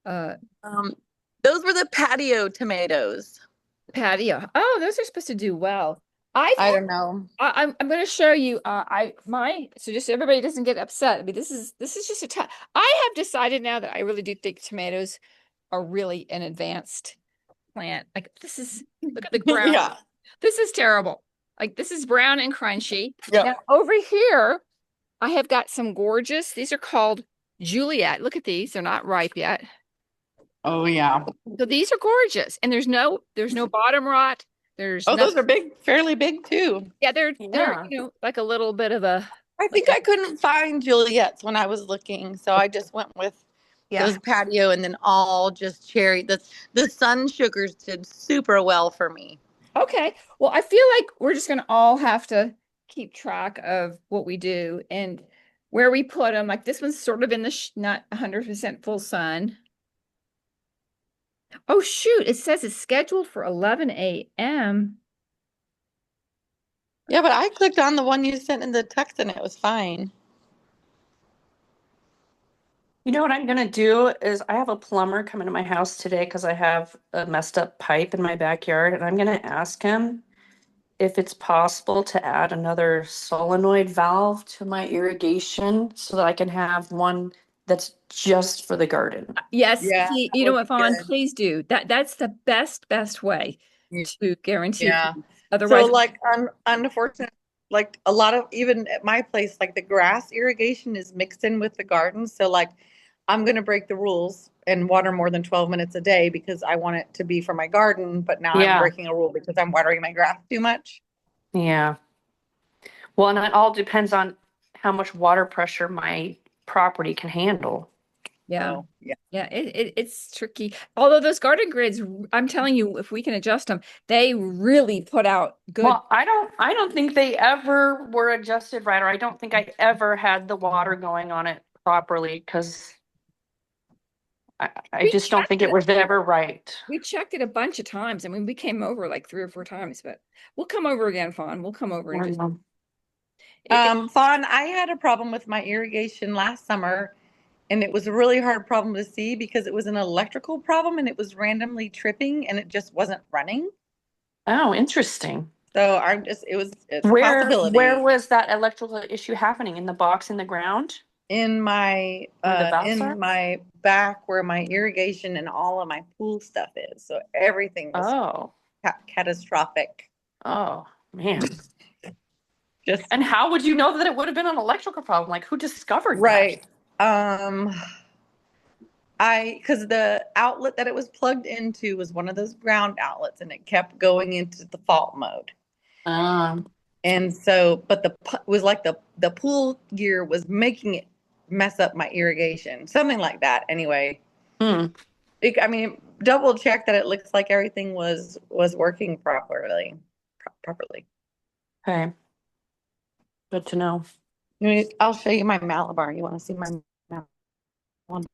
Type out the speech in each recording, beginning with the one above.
Uh, Um, those were the patio tomatoes. patio. Oh, those are supposed to do well. I I thought don't know. I'm going to show you. So just so everybody doesn't get upset. I mean, this is just a tough. I have decided now that I really do think tomatoes are really an advanced plant. Like this is look at the ground. Yeah. This is terrible. Like this is brown and crunchy. Yep. Now over here, I have got some gorgeous. These are called Juliet. Look at these. They're not ripe yet. Oh yeah. So these are gorgeous, and there's no bottom rot. There's Oh, those nothing. are big, fairly big too. Yeah, they're Yeah. like a little bit of a I like think a I couldn't find Juliet's when I was looking, so I just went with yeah. those patio and then all just cherry. The sun sugars did super well for me. Okay. Well, I feel like we're just gonna all have to keep track of what we do and where we put them. Like this one's sort of in the sh not 100% full sun. Oh shoot! It says it's scheduled for 11 a.m. Yeah, but I clicked on the one you sent in the text and it was fine. You know what I'm gonna do is I have a plumber coming to my house today because I have a messed up pipe in my backyard, and I'm gonna ask him if it's possible to add another solenoid valve to my irrigation so that I can have one that's just for the garden. Yes, Yeah, see, that you know would what, be Vaughn, good. please do. That's the best way to guarantee Yeah. peace. So Otherwise, like unfortunately, like a lot of even at my place, like the grass irrigation is mixed in with the garden. So like I'm gonna break the rules and water more than 12 minutes a day because I want it to be for my garden, but now I'm Yeah, breaking a rule because I'm watering my grass too much. yeah. Well, and it all depends on how much water pressure my property can handle. yeah. Oh, yeah. Yeah, it's tricky. Although those garden grids, I'm telling you, if we can adjust them, they really put out good. Well, I don't think they ever were adjusted right, or I don't think I ever had the water going on it properly because I We just don't checked think it it. was ever right. We checked it a bunch of times. I mean, we came over like 3 or 4 times, but we'll come over again, Fawn. We'll come over and just it, Fawn, I had a problem with my irrigation last summer, and it was a really hard problem to see because it was an electrical problem and it was randomly tripping and it just wasn't running. Oh, interesting. So it's a Where possibility. was that electrical issue happening? In the box in the ground where the valves are? In my back where my irrigation and all of my pool stuff is. So everything was Oh, catastrophic. oh man. Just And how would you know that it would have been an electrical problem? Like who discovered that? right. Um I because the outlet that it was plugged into was one of those ground outlets and it kept going into the fault mode. Um, And so, but it was like the pool gear was making it mess up my irrigation, something like that. Anyway, hmm. I mean, double check that it looks like everything was working properly. Properly. Okay, good to know. I'll show you my Malabar. You want to see my Malabar?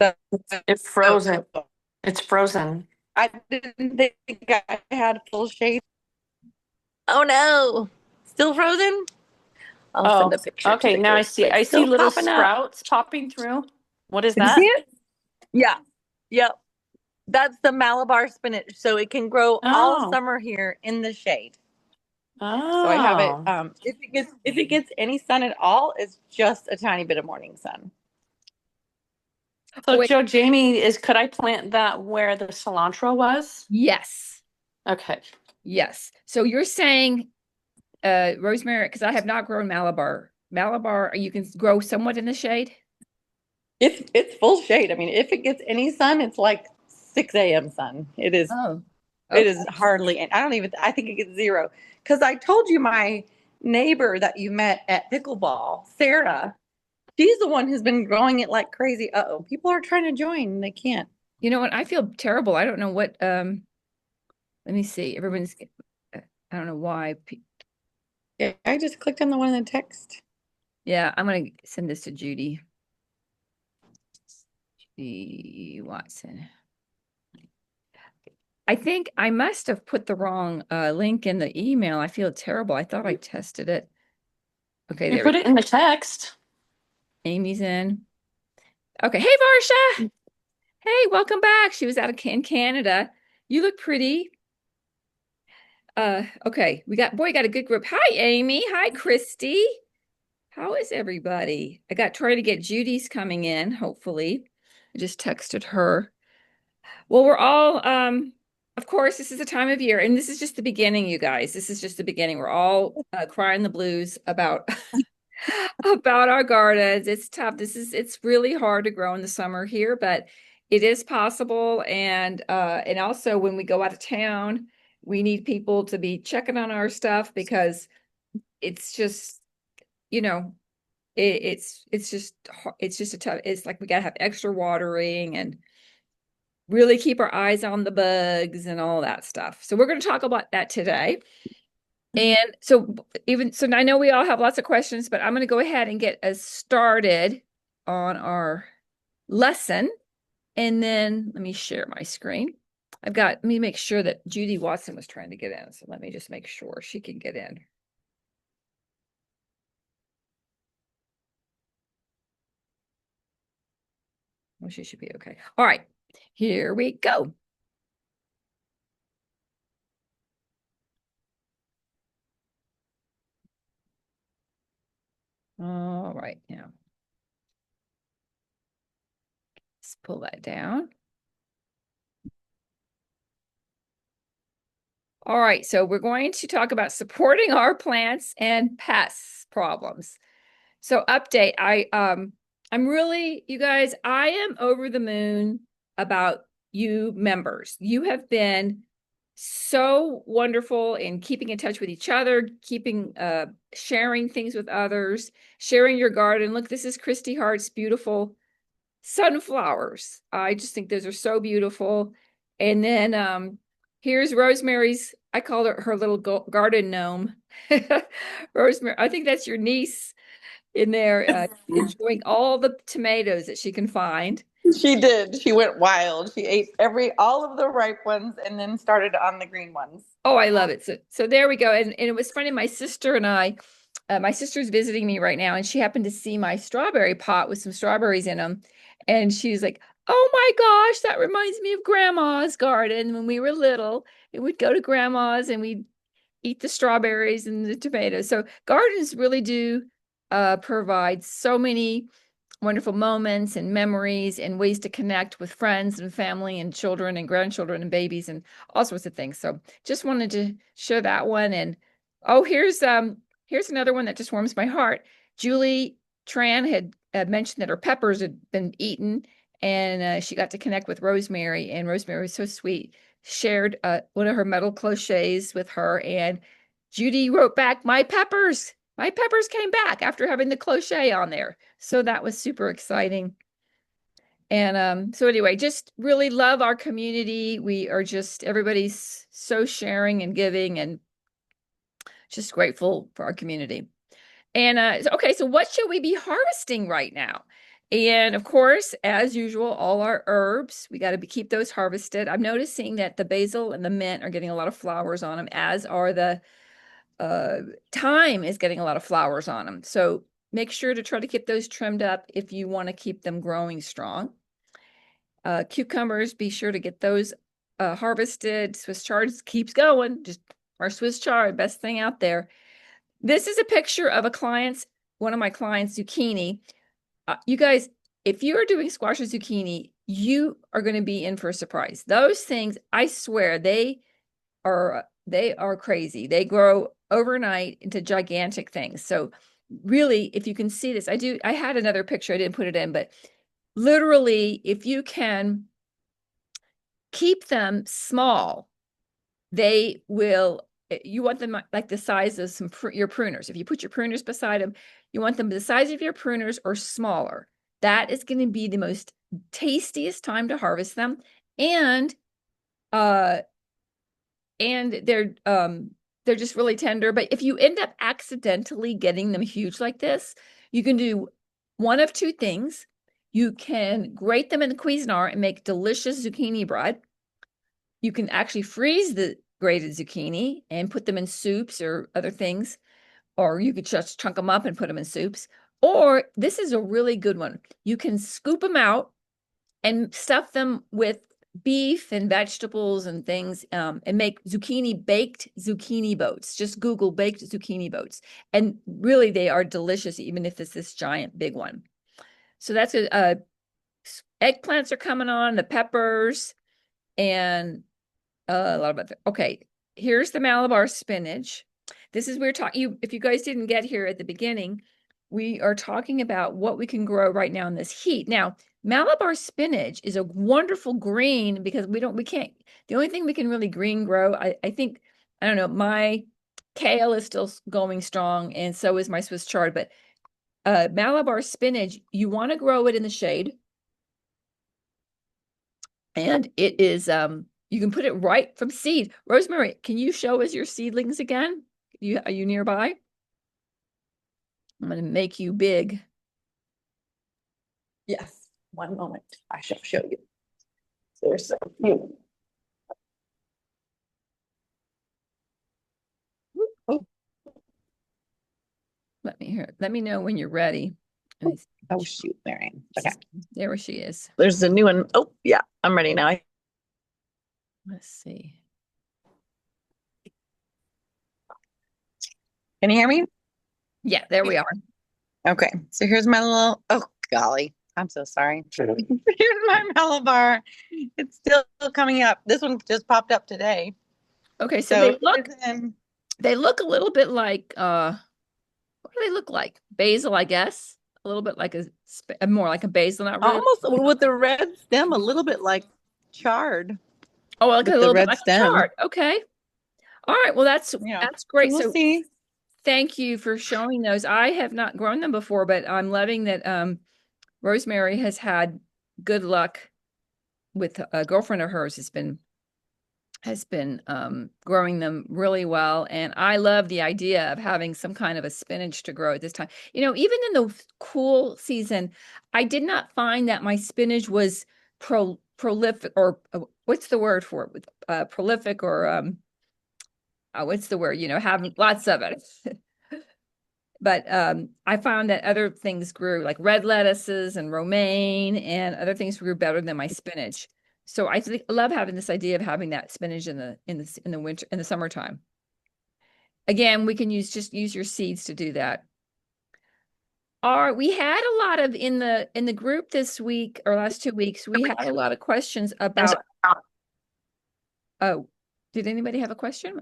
So, It's frozen. It's frozen. I didn't think I had full shade. Oh no, still frozen? I'll send Oh, a picture to okay. the Now I group. see. I It's see still little popping up. sprouts popping through. What is You see that? it? Yeah. Yep. That's the Malabar spinach. So it can grow all Oh, summer here in the shade. So I have it. oh. If it gets any sun at all, it's just a tiny bit of morning sun. So wait, Joe Jamie is, could I plant that where the cilantro was? yes, Okay. yes. So you're saying rosemary, because I have not grown Malabar. Malabar, you can grow somewhat in the shade. It's full shade. I mean, if it gets any sun, it's like 6 a.m. sun. Oh, It okay. is hardly. I don't even. I think it gets zero. Because I told you my neighbor that you met at pickleball, Sarah. She's the one who's been growing it like crazy. Uh-oh, people are trying to join and they can't. You know what? I feel terrible. I don't know what let me see. I don't know why. Yeah, I just clicked on the one in the text. Yeah, I'm gonna send this to Judy. Judy Watson. I think I must have put the wrong link in the email. I feel terrible. I thought I tested it. Okay, You there we put go. it in the text. Amy's in. Okay. Hey, Varsha. Hey, welcome back. She was out of Canada. You look pretty. Okay. Got a good group. Hi, Amy. Hi, Christy. How is everybody? I got trying to get Judy's coming in, hopefully. I just texted her. Well, we're all of course, this is the time of year, and this is just the beginning, you guys. This is just the beginning. We're all crying the blues about about our gardens. It's tough. It's really hard to grow in the summer here, but it is possible. And also when we go out of town, we need people to be checking on our stuff because it's just, you know, it's just a tough, it's like we gotta have extra watering and really keep our eyes on the bugs and all that stuff. So we're going to talk about that today. And so I know we all have lots of questions, but I'm going to go ahead and get us started on our lesson. And then let me share my screen. Let me make sure that Judy Watson was trying to get in. So let me just make sure she can get in. Well, she should be okay. All right, here we go. All right, now let's pull that down. All right, so we're going to talk about supporting our plants and pests problems. So update, I'm really, you guys, I am over the moon about you members. You have been so wonderful in keeping in touch with each other, sharing things with others, sharing your garden. Look, this is Christy Hart's beautiful sunflowers. I just think those are so beautiful. And then here's Rosemary's, I call her little garden gnome. Rosemary, I think that's your niece in there enjoying all the tomatoes that she can find. She did. She went wild. She ate all of the ripe ones and then started on the green ones. Oh, I love it. So there we go. And it was funny. My sister's visiting me right now, and she happened to see my strawberry pot with some strawberries in them. And she's like, "Oh my gosh, that reminds me of Grandma's garden when we were little. And we'd go to Grandma's and we'd eat the strawberries and the tomatoes." So gardens really do provide so many wonderful moments and memories and ways to connect with friends and family and children and grandchildren and babies and all sorts of things. So just wanted to share that one. And oh, here's another one that just warms my heart. Julie Tran had mentioned that her peppers had been eaten, and she got to connect with Rosemary, and Rosemary was so sweet. Shared one of her metal crochets with her, and Judy wrote back, my peppers came back after having the crochet on there. So that was super exciting. And so anyway, just really love our community. Everybody's so sharing and giving and just grateful for our community. And okay, so what should we be harvesting right now? And of course, as usual, all our herbs, we got to keep those harvested. I'm noticing that the basil and the mint are getting a lot of flowers on them, as are the thyme is getting a lot of flowers on them. So make sure to try to keep those trimmed up if you want to keep them growing strong. Cucumbers, be sure to get those harvested. Swiss chard keeps going. Just our Swiss chard, best thing out there. This is a picture of one of my clients' zucchini. You guys, if you are doing squash or zucchini, you are going to be in for a surprise. Those things, I swear, they are crazy. They grow overnight into gigantic things. So really, if you can see this, I had another picture, I didn't put it in, but literally, if you can keep them small, you want them like the size of your pruners. If you put your pruners beside them, you want them the size of your pruners or smaller. That is going to be the most tastiest time to harvest them. And they're just really tender. But if you end up accidentally getting them huge like this, you can do one of two things. You can grate them in the Cuisinart and make delicious zucchini bread. You can actually freeze the grated zucchini and put them in soups or other things. or you could just chunk them up and put them in soups. Or this is a really good one. You can scoop them out and stuff them with beef and vegetables and things, and make baked zucchini boats. Just Google baked zucchini boats. And really, they are delicious, even if it's this giant big one. So that's eggplants are coming on, the peppers, and a lot of other. Okay, here's the Malabar spinach. This is we're talking. If you guys didn't get here at the beginning, we are talking about what we can grow right now in this heat. Now, Malabar spinach is a wonderful green because we can't. The only thing we can really green grow, I think, I don't know. My kale is still going strong, and so is my Swiss chard. But Malabar spinach, you want to grow it in the shade, and it is you can put it right from seed. Rosemary, can you show us your seedlings again? Are you nearby? I'm going to make you big. Yes, one moment. I shall show you. There's so few. Oh, Let me know when you're ready. oh shoot, Marion. Okay. There she is. There's a new one. Oh, yeah, I'm ready now. Let's see. Can you hear me? Yeah, there we are. Okay, so here's my little, oh golly, I'm so sorry. Here's my Malabar. It's still coming up. This one just popped up today. Okay, so they look a little bit like what do they look like? Basil, I guess. A little bit like more like a basil, not really. Almost with the red stem, a little bit like chard. Oh, like a little bit like stem. a chard. Okay. All right. Well, that's great. So we'll see. Thank you for showing those. I have not grown them before, but I'm loving that Rosemary has had good luck with a girlfriend of hers has been growing them really well. And I love the idea of having some kind of a spinach to grow at this time. You know, even in the cool season, I did not find that my spinach was prolific, or what's the word for it? Prolific, or what's the word? You know, having lots of it. But I found that other things grew, like red lettuces and romaine and other things grew better than my spinach. So I love having this idea of having that spinach in the winter, in the summertime. Again, we can use your seeds to do that. All right, we had a lot of in the group this week or last 2 weeks. We had a lot of questions about. Oh, did anybody have a question?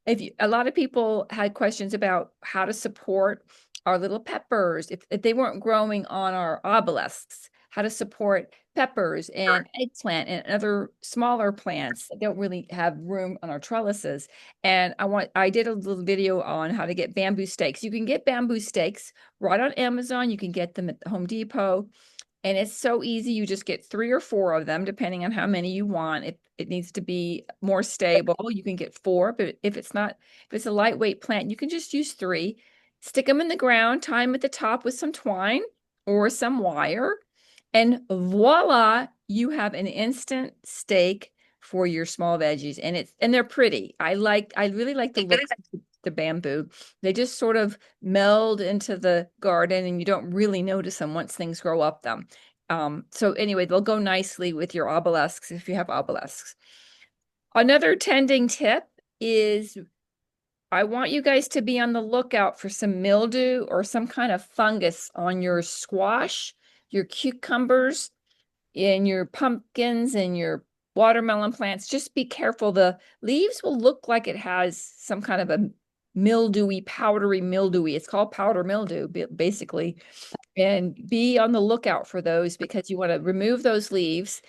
A lot of people had questions about how to support our little peppers if they weren't growing on our obelisks, how to support peppers and eggplant and other smaller plants that don't really have room on our trellises. And I did a little video on how to get bamboo stakes. You can get bamboo stakes right on Amazon. You can get them at the Home Depot. And it's so easy. You just get 3 or 4 of them, depending on how many you want. If it needs to be more stable, you can get 4. But if it's a lightweight plant, you can just use 3. Stick them in the ground, tie them at the top with some twine or some wire. And voila, you have an instant stake for your small veggies. And they're pretty. I really like the look of the bamboo. They just sort of meld into the garden and you don't really notice them once things grow up them. So anyway, they'll go nicely with your obelisks if you have obelisks. Another tending tip is I want you guys to be on the lookout for some mildew or some kind of fungus on your squash, your cucumbers, and your pumpkins and your watermelon plants. Just be careful. The leaves will look like it has some kind of a mildewy, powdery mildewy. It's called powder mildew, basically. And be on the lookout for those because you want to remove those leaves.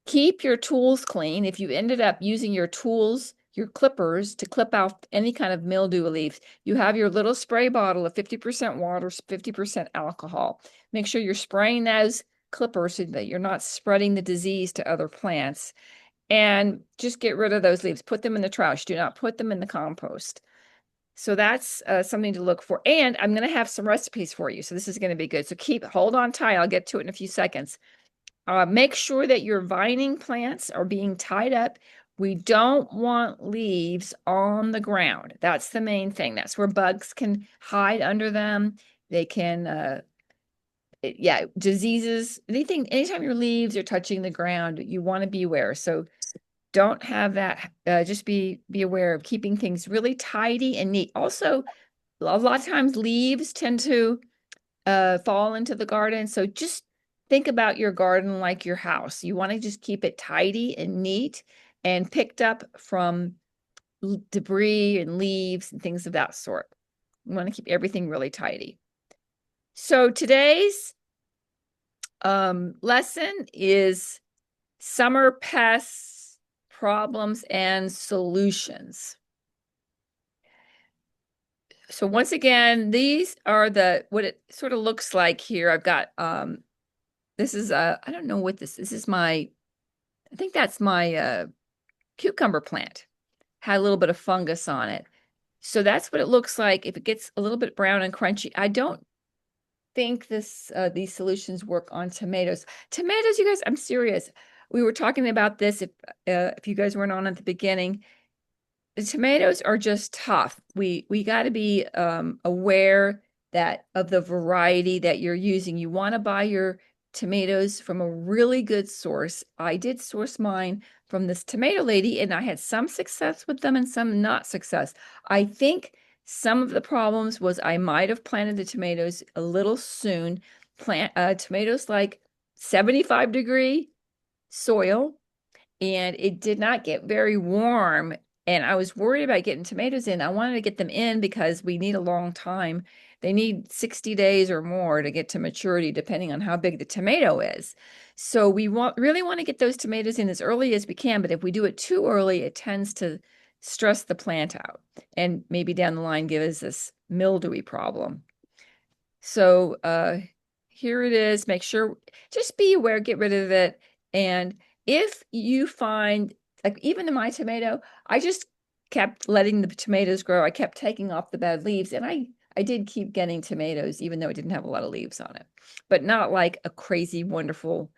Keep your tools clean. If you ended up using your tools, your clippers to clip out any kind of mildew leaves, you have your little spray bottle of 50% water, 50% alcohol. Make sure you're spraying those clippers so that you're not spreading the disease to other plants. And just get rid of those leaves. Put them in the trash. Do not put them in the compost. So that's something to look for. And I'm going to have some recipes for you. So this is going to be good. So hold on tight. I'll get to it in a few seconds. Make sure that your vining plants are being tied up We don't want leaves on the ground. That's the main thing. That's where bugs can hide under them. They can, yeah, diseases, anytime your leaves are touching the ground, you want to be aware. So don't have that. Just be aware of keeping things really tidy and neat. Also, a lot of times leaves tend to fall into the garden. So just think about your garden like your house. You want to just keep it tidy and neat and picked up from debris and leaves and things of that sort. You want to keep everything really tidy. So today's lesson is summer pests, problems, and solutions. So once again, these are what it sort of looks like here. I've got this is I don't know what this is I think that's my cucumber plant. Had a little bit of fungus on it. So that's what it looks like if it gets a little bit brown and crunchy. I don't think these solutions work on tomatoes. Tomatoes, you guys, I'm serious. We were talking about this if you guys weren't on at the beginning. The tomatoes are just tough. We got to be aware that of the variety that you're using. You want to buy your tomatoes from a really good source. I did source mine from this tomato lady, and I had some success with them and some not success. I think some of the problems was I might have planted the tomatoes a little soon. Plant tomatoes like 75-degree soil, and it did not get very warm. And I was worried about getting tomatoes in. I wanted to get them in because we need a long time. They need 60 days or more to get to maturity, depending on how big the tomato is. So we really want to get those tomatoes in as early as we can. But if we do it too early, it tends to stress the plant out and maybe down the line give us this mildewy problem. So here it is. Make sure, just be aware, get rid of it. And if you find, like even in my tomato, I just kept letting the tomatoes grow. I kept taking off the bad leaves, and I did keep getting tomatoes, even though it didn't have a lot of leaves on it, but not like a crazy, wonderful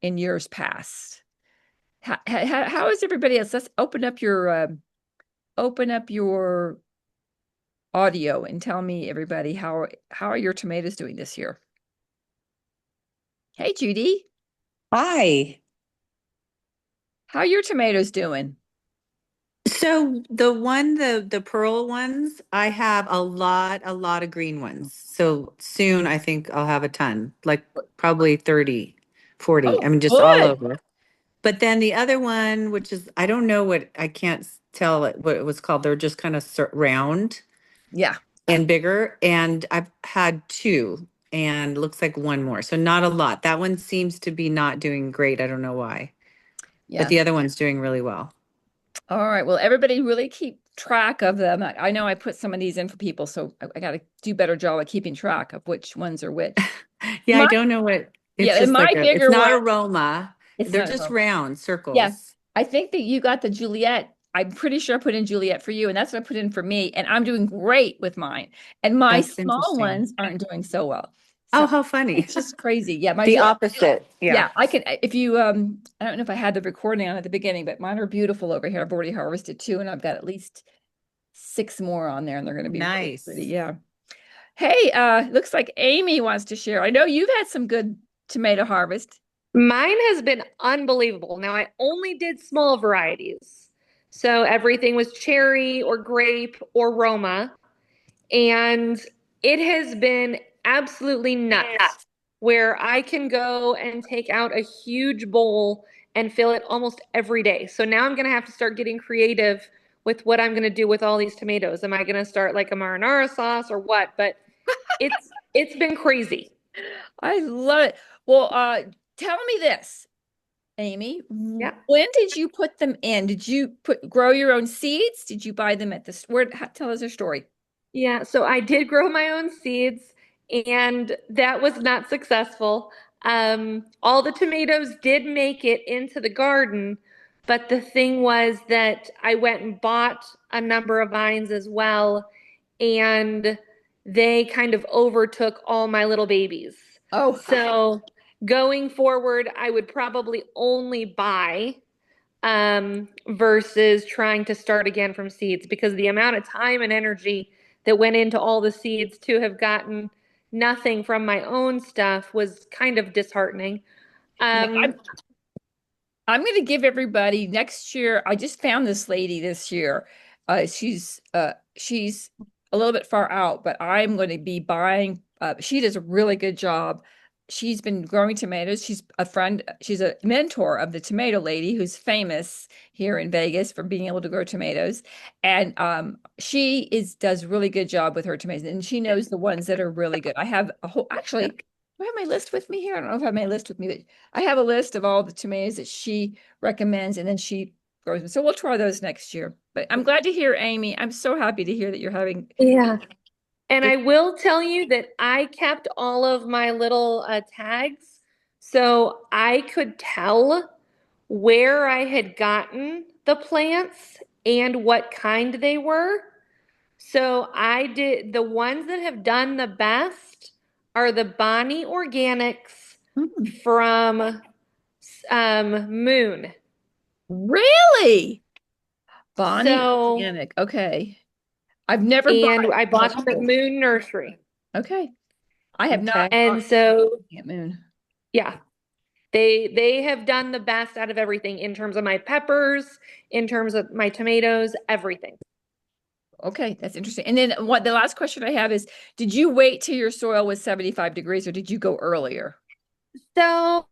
in years past. How is everybody else? Let's open up your audio and tell me, everybody, how are your tomatoes doing this year? Hey, Judy, Hi. how are your tomatoes doing? So the pearl ones, I have a lot of green ones. So soon I think I'll have a ton, like probably 30, 40. I Oh, mean, just all good. over. But then the other one, which is, I don't know I can't tell what it was called. They're just kind of round Yeah, and bigger. And I've had two and looks like one more. So not a lot. That one seems to be not doing great. I don't know why, but yeah. the other one's doing really well. All right. Well, everybody really keep track of them. I know I put some of these in for people, so I got to do a better job of keeping track of which ones are which. Yeah, I My, don't know what yeah, it's and just my like it's bigger not one, aroma. it's They're not a just problem. round Yeah, circles. I think that you got the Juliet. I'm pretty sure I put in Juliet for you, and that's what I put in for me. And I'm doing great with mine. And my That's small interesting. ones aren't doing so well. Oh, So how funny. it's just crazy. Yeah, my The Juliet. opposite. Yeah. Yeah, I could if you I don't know if I had the recording on at the beginning, but mine are beautiful over here. I've already harvested two, and I've got at least six more on there, and they're going to be really pretty. Nice. Yeah. Hey, looks like Amy wants to share. I know you've had some good tomato harvest. Mine has been unbelievable. Now, I only did small varieties. So everything was cherry or grape or Roma. And it has been absolutely nuts where I can go and take out a huge bowl and fill it almost every day. So now I'm going to have to start getting creative with what I'm going to do with all these tomatoes. Am I going to start like a marinara sauce or what? But it's been crazy. I love it. Well, tell me this, Amy. Yeah. When did you put them in? Did you grow your own seeds? Did you buy them at the store? Tell us your story. Yeah, so I did grow my own seeds, and that was not successful. All the tomatoes did make it into the garden, but the thing was that I went and bought a number of vines as well, and they kind of overtook all my little babies. Oh, So going forward, I would probably only buy versus trying to start again from seeds, because the amount of time and energy that went into all the seeds to have gotten nothing from my own stuff was kind of disheartening. Yeah, Um, I'm going to give everybody next year. I just found this lady this year. She's a little bit far out, but I'm going to be buying. She does a really good job. She's been growing tomatoes. She's a friend. She's a mentor of the tomato lady who's famous here in Vegas for being able to grow tomatoes. And she does really good job with her tomatoes, and she knows the ones that are really good. I have a whole actually. Do I have my list with me here? I don't know if I have my list with me, but I have a list of all the tomatoes that she recommends, and then she grows them. So we'll try those next year. But I'm glad to hear, Amy. I'm so happy to hear that you're having yeah. And good. I will tell you that I kept all of my little tags so I could tell where I had gotten the plants and what kind they were. So I did the ones that have done the best are the Bonnie Organics Mm, from Moon. really? Bonnie So, Organic. Okay. I've never and bought I bought them at Moon Nursery. okay. I have not Okay. And bought so, at Moon. yeah, they have done the best out of everything in terms of my peppers, in terms of my tomatoes, everything. Okay, that's interesting. And then what the last question I have is, did you wait till your soil was 75 degrees or did you go earlier? So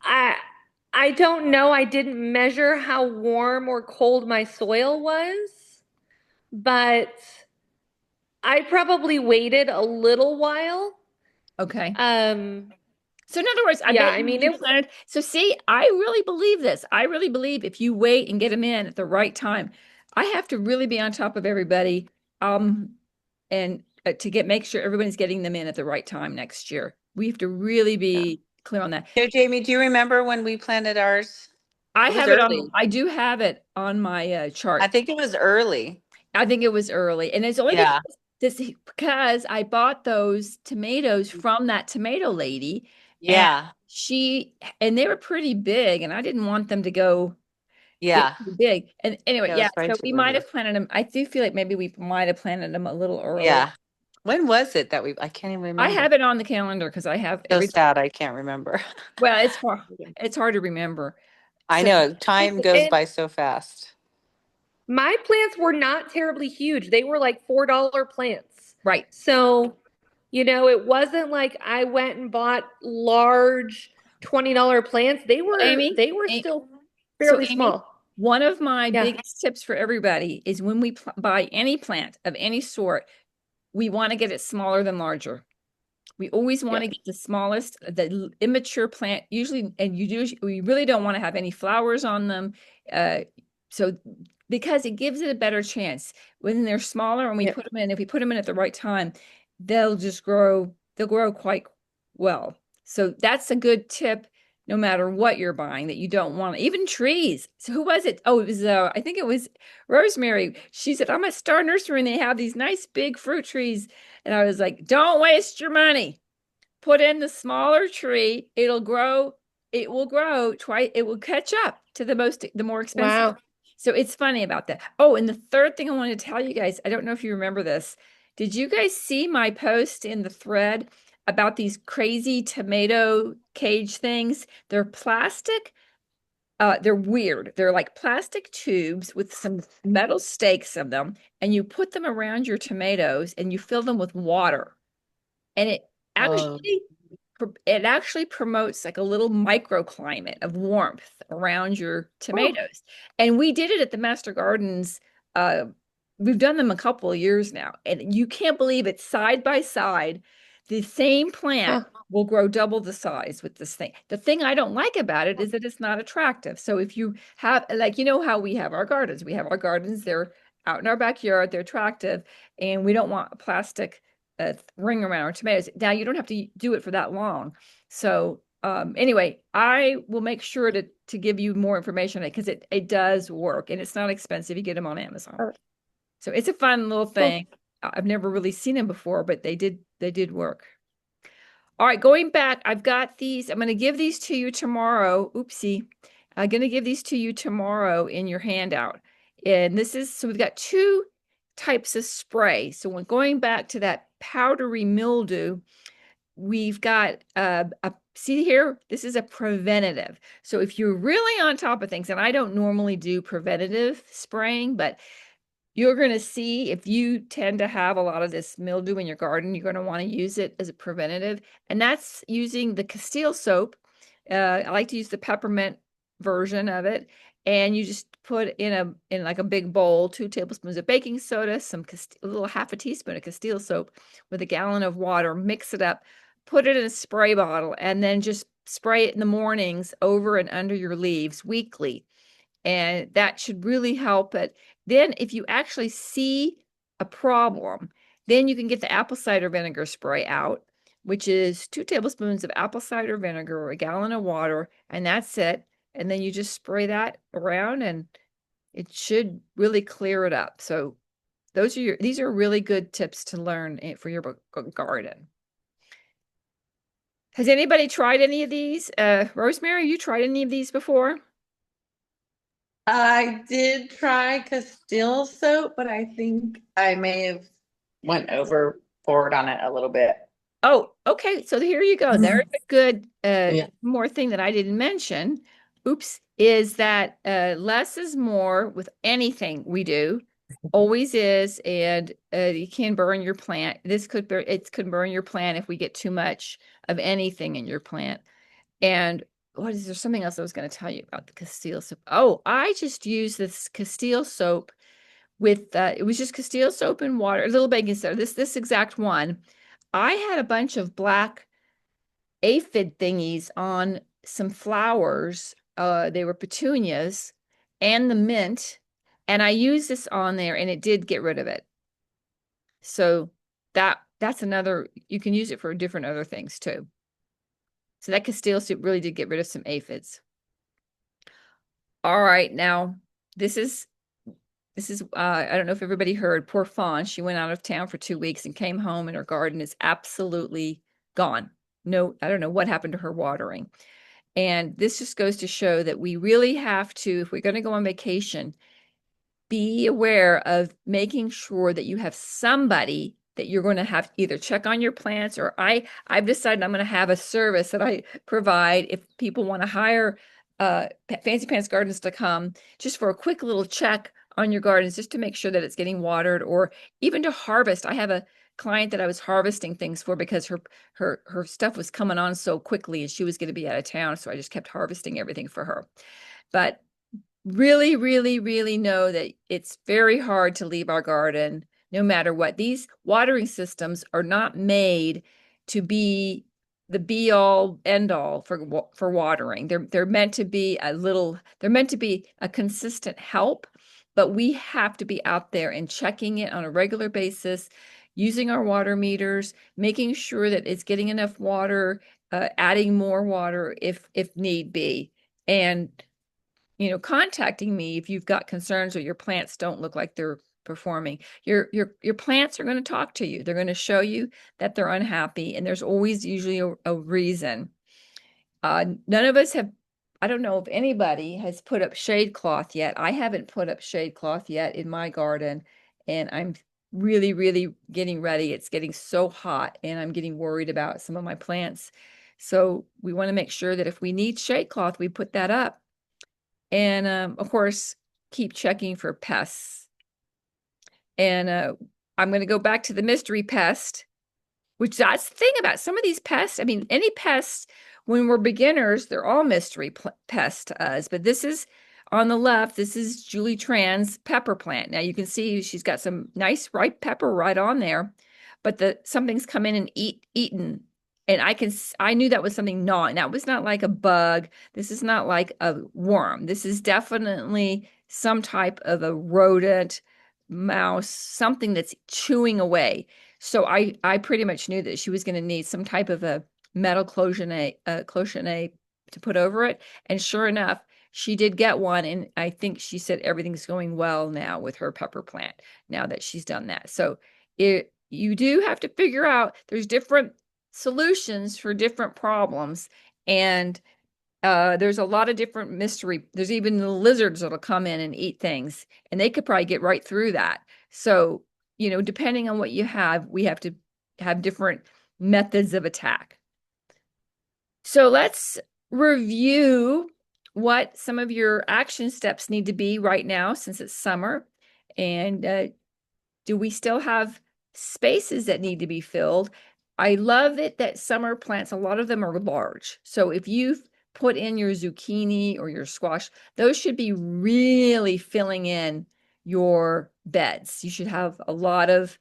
I I don't know. I didn't measure how warm or cold my soil was, but I probably waited a little while. Okay. Um, So in other words, I yeah, bet I you mean you it. planted. So see, I really believe this. I really believe if you wait and get them in at the right time, I have to really be on top of everybody, and to make sure everyone's getting them in at the right time next year. We have to really Yeah. be clear on that. Jamie, do you remember when we planted ours? I It was have it on. early. I do have it on my I chart. think it was early. I think it was early, and it's only Yeah. because I bought those tomatoes from that tomato lady, and Yeah. she and they were pretty big, and I didn't want them to get Yeah. too big. And anyway, Yeah, it yeah, was probably so too we might early. have planted them. I do feel like maybe we might have planted them a little early. Yeah. When was it that I can't even I remember. have it on the calendar because I have So every. sad I can't remember. Well, it's hard. It's hard to remember. I So know time goes And by so fast. my plants were not terribly huge. They were like $4 plants. right, So, it wasn't like I went and bought large $20 plants. They were Amy. they were still So fairly Amy, small. one of my Yeah. biggest tips for everybody is when we buy any plant of any sort, we want to get it smaller than larger. We always want Yeah. to get the smallest, the immature plant, usually, and we really don't want to have any flowers on them. Uh, so because it gives it a better chance when they're smaller and we Yeah. put them in, if we put them in at the right time, they'll grow quite well. So that's a good tip no matter what you're buying that you don't want, even trees. So who was it? Oh, it was, I think it was Rosemary. She said, I'm at Star Nursery and they have these nice big fruit trees. And I was like, don't waste your money. Put in the smaller tree. It'll grow. It will grow twice. It will catch up to the more expensive. Wow. So it's funny about that. Oh, and the third thing I wanted to tell you guys, I don't know if you remember this. Did you guys see my post in the thread about these crazy tomato cage things? They're plastic. They're weird. They're like plastic tubes with some metal stakes of them, and you put them around your tomatoes and you fill them with water. And Oh, it actually promotes like a little microclimate of warmth around your Oh, tomatoes. And we did it at the Master Gardens. Uh, we've done them a couple of years now, and you can't believe it. Side by side, the same plant huh. will grow double the size with this thing. The thing I don't like about it is that it's not attractive. So if you have, like, how we have our gardens, they're out in our backyard, they're attractive, and we don't want a plastic ring around our tomatoes. Now you don't have to do it for that long. So anyway, I will make sure to give you more information on it because it does work and it's not expensive. You get them on Amazon. Oh, So it's a fun little cool. thing. I've never really seen them before, but they did work. All right, going back, I've got these. I'm going to give these to you tomorrow. Oopsie. I'm going to give these to you tomorrow in your handout. And this is, so we've got two types of spray. So when going back to that powdery mildew, we've got see here, this is a preventative. So if you're really on top of things, and I don't normally do preventative spraying, but you're going to see if you tend to have a lot of this mildew in your garden, you're going to want to use it as a preventative. And that's using the Castile soap. I like to use the peppermint version of it. And you just put in like a big bowl, 2 tablespoons of baking soda, a little half a teaspoon of Castile soap with a gallon of water, mix it up, put it in a spray bottle, and then just spray it in the mornings over and under your leaves weekly. And that should really help it. Then if you actually see a problem, then you can get the apple cider vinegar spray out, which is 2 tablespoons of apple cider vinegar or a gallon of water, and that's it. And then you just spray that around and it should really clear it up. So these are really good tips to learn for your garden. Has anybody tried any of these? Rosemary, you tried any of these before? I did try Castile soap, but I think I may have went overboard on it a little bit. Oh, okay. So here you go. There's a good Yeah. more thing that I didn't mention. Oops, is that less is more with anything we do. Always is, and you can burn your plant. It could burn your plant if we get too much of anything in your plant. And what is there something else I was going to tell you about the Castile soap? Oh, I just used this Castile soap with it was just Castile soap and water, a little baking soda. This exact one. I had a bunch of black aphid thingies on some flowers. They were petunias and the mint, and I used this on there, and it did get rid of it. So that's another. You can use it for different other things too. So that Castile soup really did get rid of some aphids. All right, now this is I don't know if everybody heard, poor Fawn. She went out of town for 2 weeks and came home, and her garden is absolutely gone. No, I don't know what happened to her watering. And this just goes to show that we really have to, if we're going to go on vacation, be aware of making sure that you have somebody that you're going to have either check on your plants, or I've decided I'm going to have a service that I provide if people want to hire Fancy Pants Gardens to come just for a quick little check on your gardens, just to make sure that it's getting watered, or even to harvest. I have a client that I was harvesting things for because her stuff was coming on so quickly and she was going to be out of town, so I just kept harvesting everything for her. But really, really, really know that it's very hard to leave our garden no matter what. These watering systems are not made to be the be all end all for watering. They're meant to be they're meant to be a consistent help, but we have to be out there and checking it on a regular basis, using our water meters, making sure that it's getting enough water, adding more water if need be. And contacting me if you've got concerns or your plants don't look like they're performing. Your plants are going to talk to you. They're going to show you that they're unhappy, and there's always usually a reason. None of us have, I don't know if anybody has put up shade cloth yet. I haven't put up shade cloth yet in my garden, and I'm really, really getting ready. It's getting so hot, and I'm getting worried about some of my plants. So we want to make sure that if we need shade cloth, we put that up. And of course, keep checking for pests. And I'm going to go back to the mystery pest, which that's the thing about some of these pests. I mean, any pests, when we're beginners, they're all mystery pests to us. But this is on the left, this is Julie Tran's pepper plant. Now you can see she's got some nice ripe pepper right on there, but something's come in and eaten. And I knew that was something gnawing. That was not like a bug. This is not like a worm. This is definitely some type of a rodent, mouse, something that's chewing away. So I pretty much knew that she was going to need some type of a metal cloisonne to put over it. And sure enough, she did get one. And I think she said everything's going well now with her pepper plant now that she's done that. So you do have to figure out there's different solutions for different problems. And there's a lot of different mystery. There's even the lizards that'll come in and eat things, and they could probably get right through that. So, depending on what you have, we have to have different methods of attack. So let's review what some of your action steps need to be right now since it's summer. And do we still have spaces that need to be filled? I love it that summer plants, a lot of them are large. So if you've put in your zucchini or your squash, those should be really filling in your beds. You should have a lot of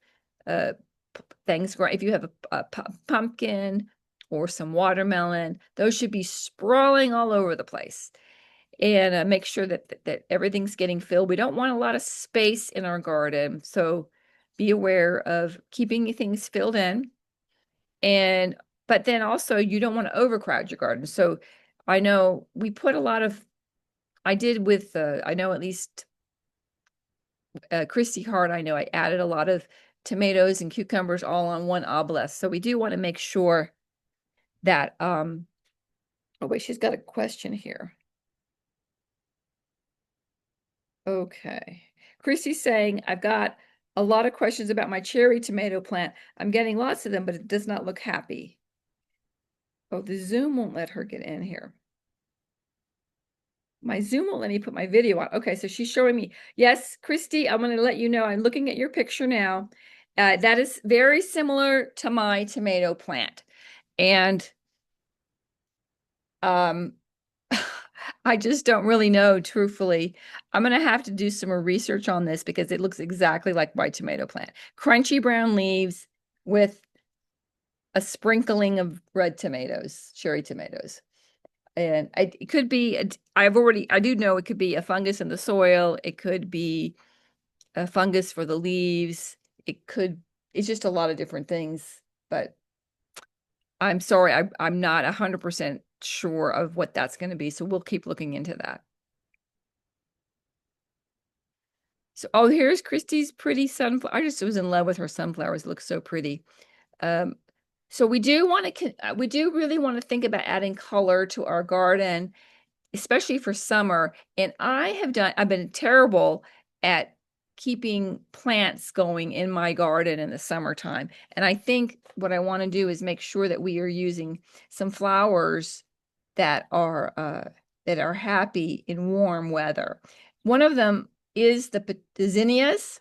things growing. If you have a pumpkin or some watermelon, those should be sprawling all over the place. And make sure that everything's getting filled. We don't want a lot of space in our garden, so be aware of keeping things filled in. But then also you don't want to overcrowd your garden. So I know we put a lot of, I did with, I know at least Christy Hart, I know I added a lot of tomatoes and cucumbers all on one obelisk. So we do want to make sure that, oh wait, she's got a question here. Okay. Christy's saying, I've got a lot of questions about my cherry tomato plant. I'm getting lots of them, but it does not look happy. Oh, the Zoom won't let her get in here. My Zoom won't let me put my video on. Okay, so she's showing me. Yes, Christy, I'm going to let you know. I'm looking at your picture now. That is very similar to my tomato plant. And I just don't really know, truthfully. I'm going to have to do some more research on this because it looks exactly like my tomato plant. Crunchy brown leaves with a sprinkling of red tomatoes, cherry tomatoes. And it could be, I do know it could be a fungus in the soil. It could be a fungus for the leaves. It's just a lot of different things. But I'm sorry, I'm not 100% sure of what that's going to be. So we'll keep looking into that. So, oh, here's Christy's pretty sunflower. I just was in love with her sunflowers. It looks so pretty. So we do really want to think about adding color to our garden, especially for summer. And I've been terrible at keeping plants going in my garden in the summertime. And I think what I want to do is make sure that we are using some flowers that are happy in warm weather. One of them is the zinnias.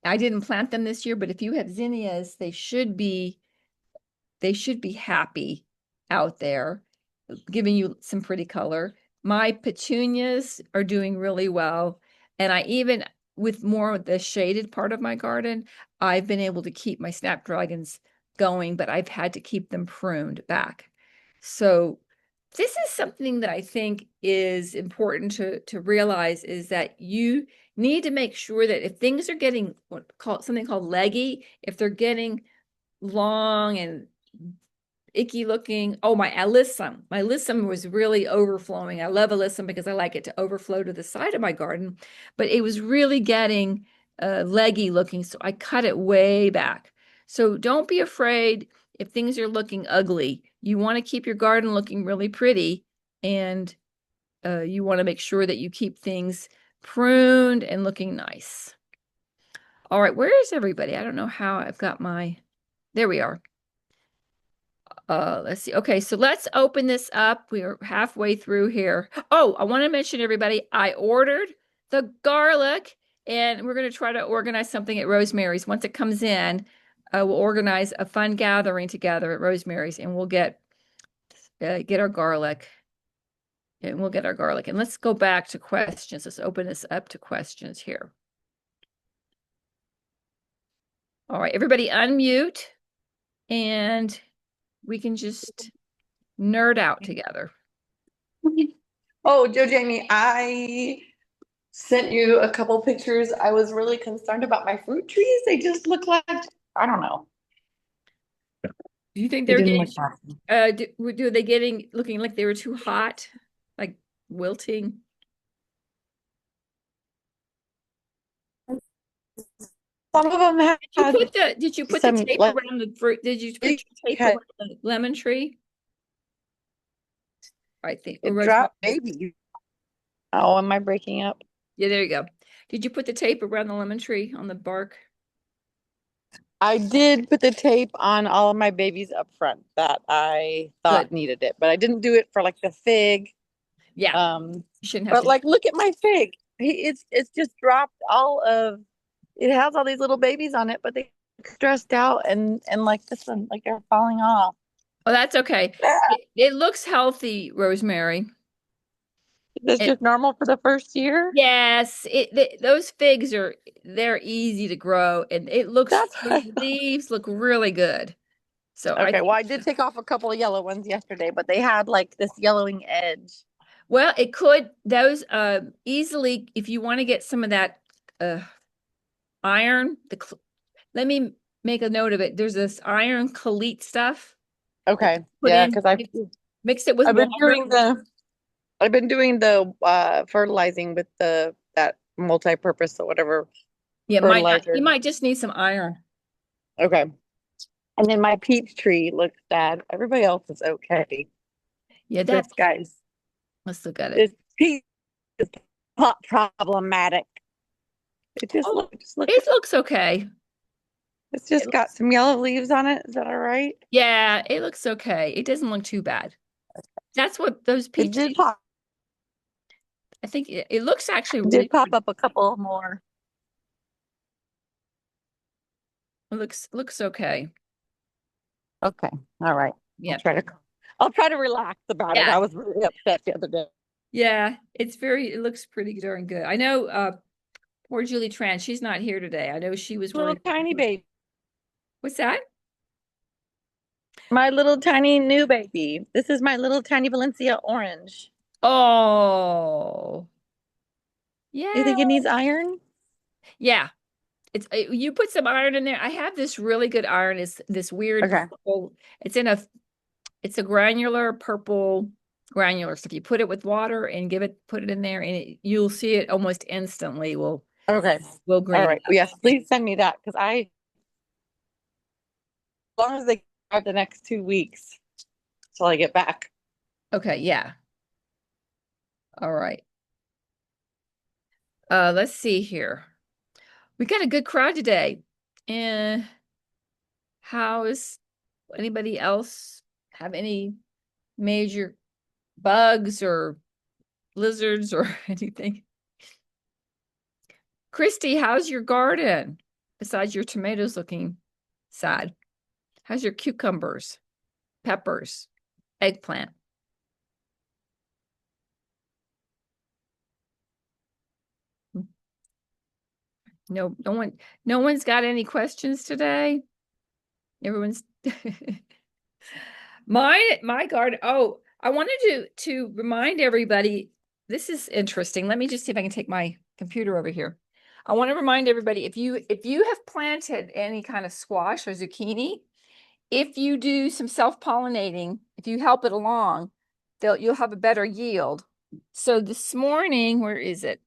I didn't plant them this year, but if you have zinnias, they should be happy out there, giving you some pretty color. My petunias are doing really well. And I even, with more of the shaded part of my garden, I've been able to keep my snapdragons going, but I've had to keep them pruned back. So this is something that I think is important to realize, is that you need to make sure that if things are getting something called leggy, if they're getting long and icky looking. Oh, my alyssum. My alyssum was really overflowing. I love alyssum because I like it to overflow to the side of my garden, but it was really getting leggy looking, so I cut it way back. So don't be afraid if things are looking ugly. You want to keep your garden looking really pretty, and you want to make sure that you keep things pruned and looking nice. All right, where is everybody? I don't know how I've got there we are. Let's see. Okay, so let's open this up. We're halfway through here. Oh, I want to mention, everybody, I ordered the garlic, and we're going to try to organize something at Rosemary's. Once it comes in, we'll organize a fun gathering together at Rosemary's, and we'll get our garlic. And we'll get our garlic. And let's go back to questions. Let's open this up to questions here. All right, everybody unmute, and we can just nerd out together. Oh, Joe Jamie, I sent you a couple pictures. I was really concerned about my fruit trees. They just look like, I don't know. Do you think They they're didn't getting, look do they looking like they were too hot, like wilting? Some of them had Did you put the some tape like around the fruit? Did you put your tape had around the lemon tree? I think, or it rose dropped baby. Oh, am I breaking up? yeah, there you go. Did you put the tape around the lemon tree on the bark? I did put the tape on all of my babies up front that I Good. thought needed it, but I didn't do it for like the fig. Yeah, Um, you shouldn't have but to. like, look at my fig. It's just dropped all of. It has all these little babies on it, but they stressed out and like this one, like they're falling off. Oh, that's okay. It looks healthy, Rosemary. That's It, just normal for the first year. yes, those figs they're easy to grow, and it looks That's those leaves look really good. So I okay. Well, think, I did take off a couple of yellow ones yesterday, but they had like this yellowing edge. well, it could those easily if you want to get some of that uh iron. Let me make a note of it. There's this iron chelate stuff that Okay, you put yeah, in, because I mix it with I've been water. doing the I've been doing the fertilizing with the that multi-purpose or whatever Yeah, you fertilizer. might just need some iron. Okay. And then my peach tree looks bad. Everybody else is okay. Yeah, This guy's let's look at it. this peach is problematic. It just Oh, looks it looks okay. it's just got some yellow leaves on it. Is that all right? Yeah, it looks okay. It doesn't look too bad. That's what those It peaches, I think it looks actually really did pop pretty. up a couple more. It looks okay. Okay. All right. I'll Yeah. try to I'll try to relax about it. Yeah. I was really upset the other day. Yeah. It looks pretty darn good. I know poor Julie Tran, she's not here today. I know she was Little worried. tiny baby. What's that? My little tiny new baby. This is my little tiny Valencia orange. Oh, You yeah. think it needs iron? Yeah. It's you put some iron in there. I have this really good iron. It's this weird Okay. purple. It's a granular purple granular. So if you put it with water and put it in there, and you'll see it almost instantly Okay. will All green right. up. Yes, please send me that because as long as they have the next 2 weeks till I get back. Okay, yeah. All right. Let's see here. We got a good crowd today. And how's anybody else have any major bugs or lizards or anything? Christy, how's your garden? Besides your tomatoes looking sad. How's your cucumbers, peppers, eggplant? No one's got any questions today. Everyone's my garden. Oh, I wanted to remind everybody. This is interesting. Let me just see if I can take my computer over here. I want to remind everybody if you have planted any kind of squash or zucchini, if you do some self-pollinating, if you help it along, you'll have a better yield. So this morning, where is it?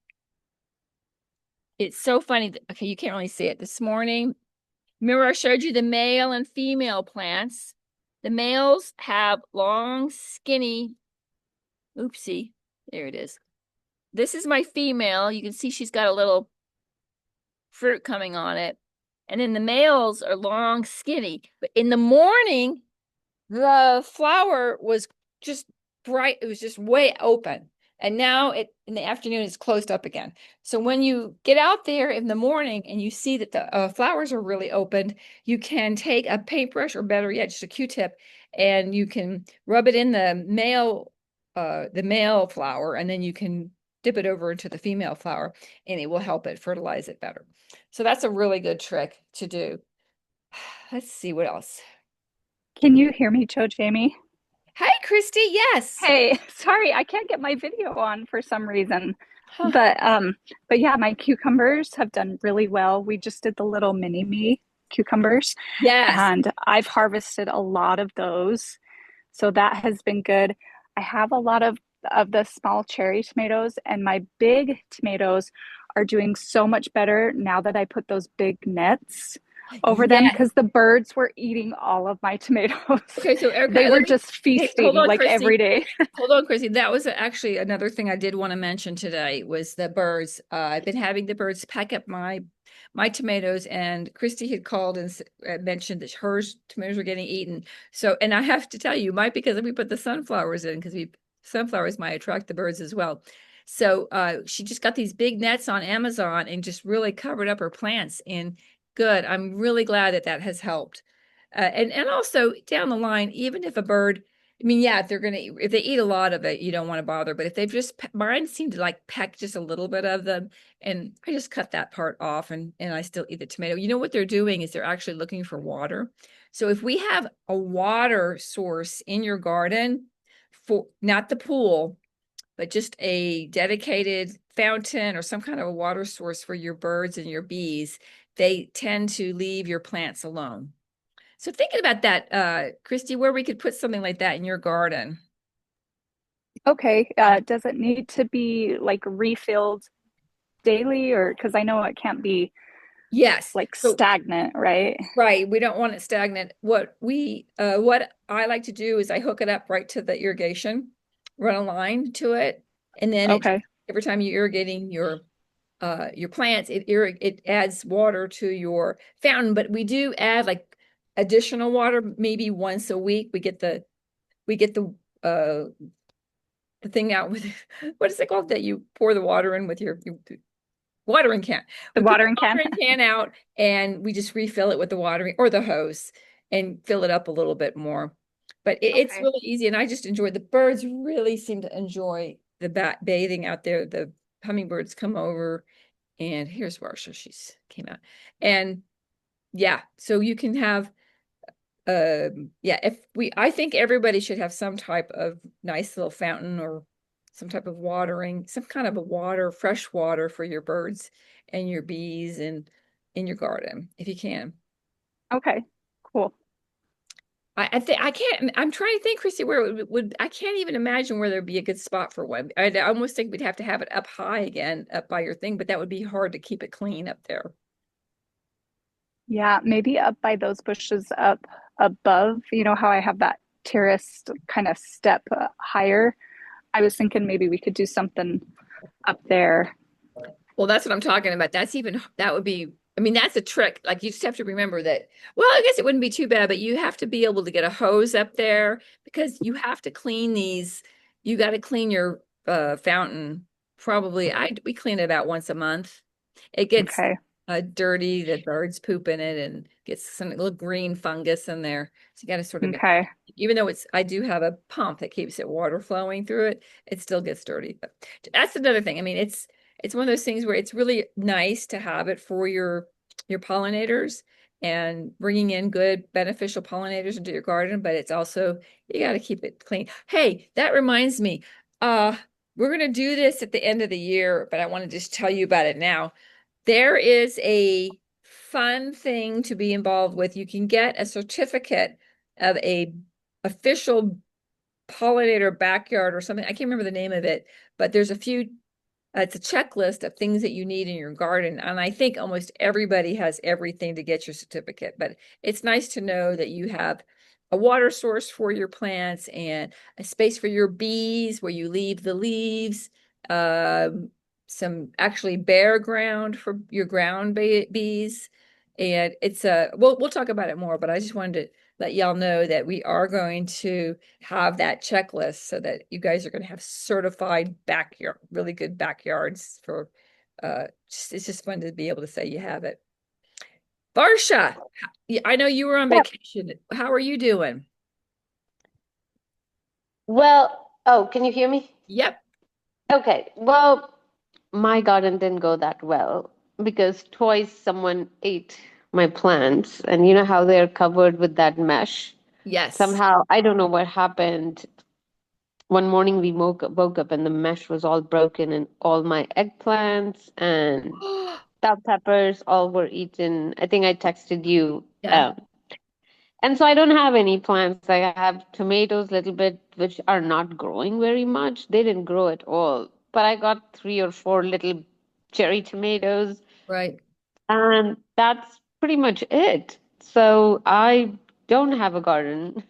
It's so funny. Okay, you can't really see it. This morning, remember I showed you the male and female plants. The males have long, skinny, oopsie, there it is. This is my female. You can see she's got a little fruit coming on it. And then the males are long, skinny. But in the morning, the flower was just bright. It was just way open. And now in the afternoon, it's closed up again. So when you get out there in the morning and you see that the flowers are really opened, you can take a paintbrush or better yet, just a Q-tip, and you can rub it in the male flower, and then you can dip it over into the female flower, and it will help it fertilize it better. So that's a really good trick to do. Let's see what else. Can you hear me, Cho Jamie? Hi, Christy. Yes. Hey, sorry, I can't get my video on for some reason. Huh. But yeah, my cucumbers have done really well. We just did the little mini me cucumbers, Yes. and I've harvested a lot of those. So that has been good. I have a lot of of the small cherry tomatoes, and my big tomatoes are doing so much better now that I put those big nets over them Yes. because the birds were eating all of my tomatoes. Okay, so They Erica, were let me, just hey, hold feasting on, like every Christy. day. Hold on, Chrissy. That was actually another thing I did want to mention today was the birds. I've been having the birds pack up my tomatoes, and Christy had called and mentioned that hers tomatoes were getting eaten. So, and I have to tell you, might because we put the sunflowers in because we sunflowers might attract the birds as well. So, she just got these big nets on Amazon and just really covered up her plants. And good, I'm really glad that that has helped. And also down the line, even if a bird I mean, yeah, if they eat a lot of it, you don't want to bother. But if they've just mine seem to like peck just a little bit of them, and I just cut that part off, and I still eat the tomato. You know what they're doing is they're actually looking for water. So if we have a water source in your garden, for not the pool, but just a dedicated fountain or some kind of a water source for your birds and your bees, they tend to leave your plants alone. So thinking about that, Christy, where we could put something like that in your garden. Okay, does it need to be like refilled daily, or because I know it can't be Yes. like So stagnant, right? right, we don't want it stagnant. What I like to do is I hook it up right to the irrigation, run a line to it, and then it Okay, every time you're irrigating your plants, it adds water to your fountain. But we do add like additional water maybe once a week. We get uh the thing out with what is it called that you pour the water in with your watering can. the We put the watering can. watering can out and we just refill it with the watering or the hose and fill it up a little bit more. But it's Okay. really easy, and I just enjoy the birds really seem to enjoy the bathing out there. The hummingbirds come over, and here's Marsha. She's came out, and yeah, so you can have yeah, I think everybody should have some type of nice little fountain or some type of watering, some kind of a water, fresh water for your birds and your bees and in your garden if you can. Okay, cool. I think I can't. I'm trying to think, Christy, where it would I can't even imagine where there'd be a good spot for one. I almost think we'd have to have it up high again, up by your thing, but that would be hard to keep it clean up there. Yeah, maybe up by those bushes up above, you know how I have that terraced kind of step higher. I was thinking maybe we could do something up there. Well, that's what I'm talking about. That would be, I mean, that's a trick. Like you just have to remember that, well, I guess it wouldn't be too bad, but you have to be able to get a hose up there because you have to clean these. You got to clean your fountain. Probably, we clean it about once a month. It gets Okay, dirty, the birds poop in it and gets some little green fungus in there. So you got to sort of, okay, even though I do have a pump that keeps it water flowing through it, it still gets dirty. But that's another thing. I mean, it's one of those things where it's really nice to have it for your pollinators and bringing in good beneficial pollinators into your garden, but it's also you got to keep it clean. Hey, that reminds me. Uh, we're going to do this at the end of the year, but I want to just tell you about it now. There is a fun thing to be involved with. You can get a certificate of a official pollinator backyard or something. I can't remember the name of it, but there's a few it's a checklist of things that you need in your garden. And I think almost everybody has everything to get your certificate, but it's nice to know that you have a water source for your plants and a space for your bees where you leave the leaves, some actually bare ground for your ground bees. And it's we'll talk about it more, but I just wanted to let y'all know that we are going to have that checklist so that you guys are going to have certified backyard, really good backyards for it's just fun to be able to say you have it. Barsha, I know you were on Yep. vacation. How are you doing? Well, oh, can you hear me? Yep. Okay. Well, my garden didn't go that well because twice someone ate my plants, and you know how they're covered with that mesh. Yes. Somehow, I don't know what happened. One morning we woke up and the mesh was all broken, and all my eggplants and bell peppers all were eaten. I think I texted you. Yeah. And so I don't have any plants. Like I have tomatoes, little bit, which are not growing very much. They didn't grow at all. But I got 3 or 4 little cherry tomatoes, Right. and that's pretty much it. So I don't have a garden,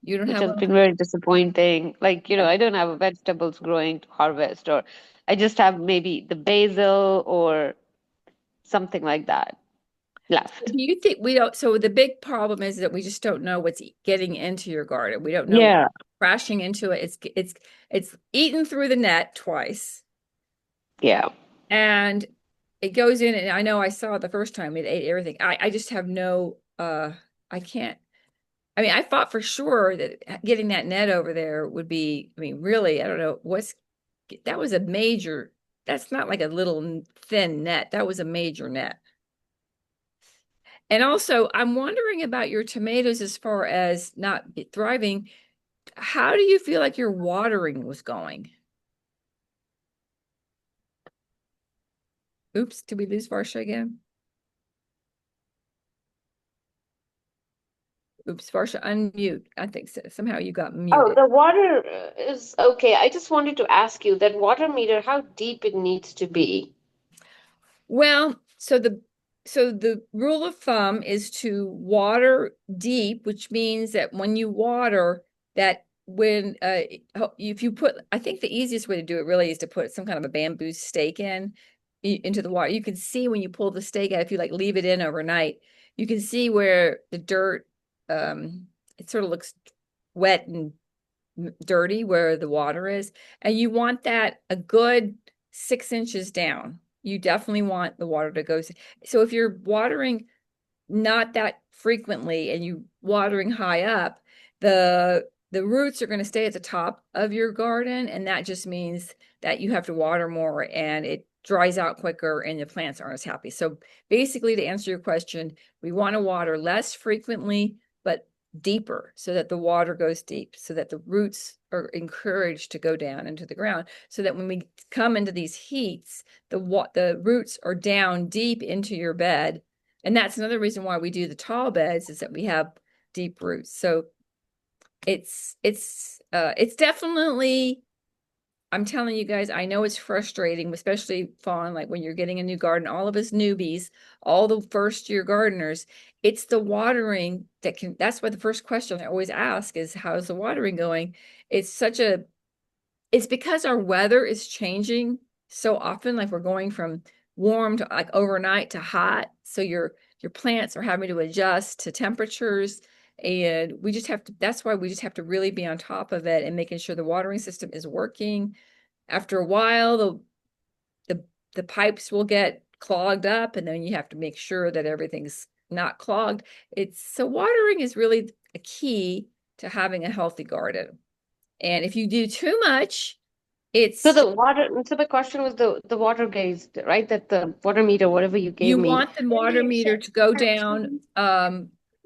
You don't which have has one. been very disappointing. Like, Yeah. I don't have vegetables growing to harvest, or I just have maybe the basil or something like that left. Do you think we don't? So the big problem is that we just don't know what's getting into your garden. We don't know Yeah. crashing into it. It's eaten through the net twice, Yeah. and it goes in. And I know I saw it the first time it ate everything. I just have no. I can't. I mean, I thought for sure that getting that net over there would be. I mean, really, I don't know what's. That was a major. That's not like a little thin net. That was a major net. And also, I'm wondering about your tomatoes as far as not thriving. How do you feel like your watering was going? Oops, did we lose Varsha again? Oops, Varsha, unmute. I think so. Somehow you got Oh, muted. the water is okay. I just wanted to ask you that water meter, how deep it needs to be. Well, so the rule of thumb is to water deep, which means that when you water, that when if you put, I think the easiest way to do it really is to put some kind of a bamboo stake into the water. You can see when you pull the stake out, if you like leave it in overnight, you can see where the dirt, it sort of looks wet and dirty where the water is, and you want that a good 6 inches down. You definitely want the water to go. So if you're watering not that frequently and you watering high up, the roots are going to stay at the top of your garden, and that just means that you have to water more and it dries out quicker and the plants aren't as happy. So basically, to answer your question, we want to water less frequently, but deeper so that the water goes deep, so that the roots are encouraged to go down into the ground, so that when we come into these heats, the roots are down deep into your bed. And that's another reason why we do the tall beds, is that we have deep roots. So it's definitely, I'm telling you guys, I know it's frustrating, especially Fawn, like when you're getting a new garden, all of us newbies, all the first year gardeners, it's the watering that's why the first question I always ask is, how's the watering going? It's it's because our weather is changing so often, like we're going from warm to like overnight to hot. So your plants are having to adjust to temperatures. And we just have to, that's why we just have to really be on top of it and making sure the watering system is working. After a while, the the pipes will get clogged up, and then you have to make sure that everything's not clogged. So watering is really a key to having a healthy garden. And if you do too much, So it's the water, so the question was the water gauge, right? That the water meter, whatever you gave you me. want the water meter to go down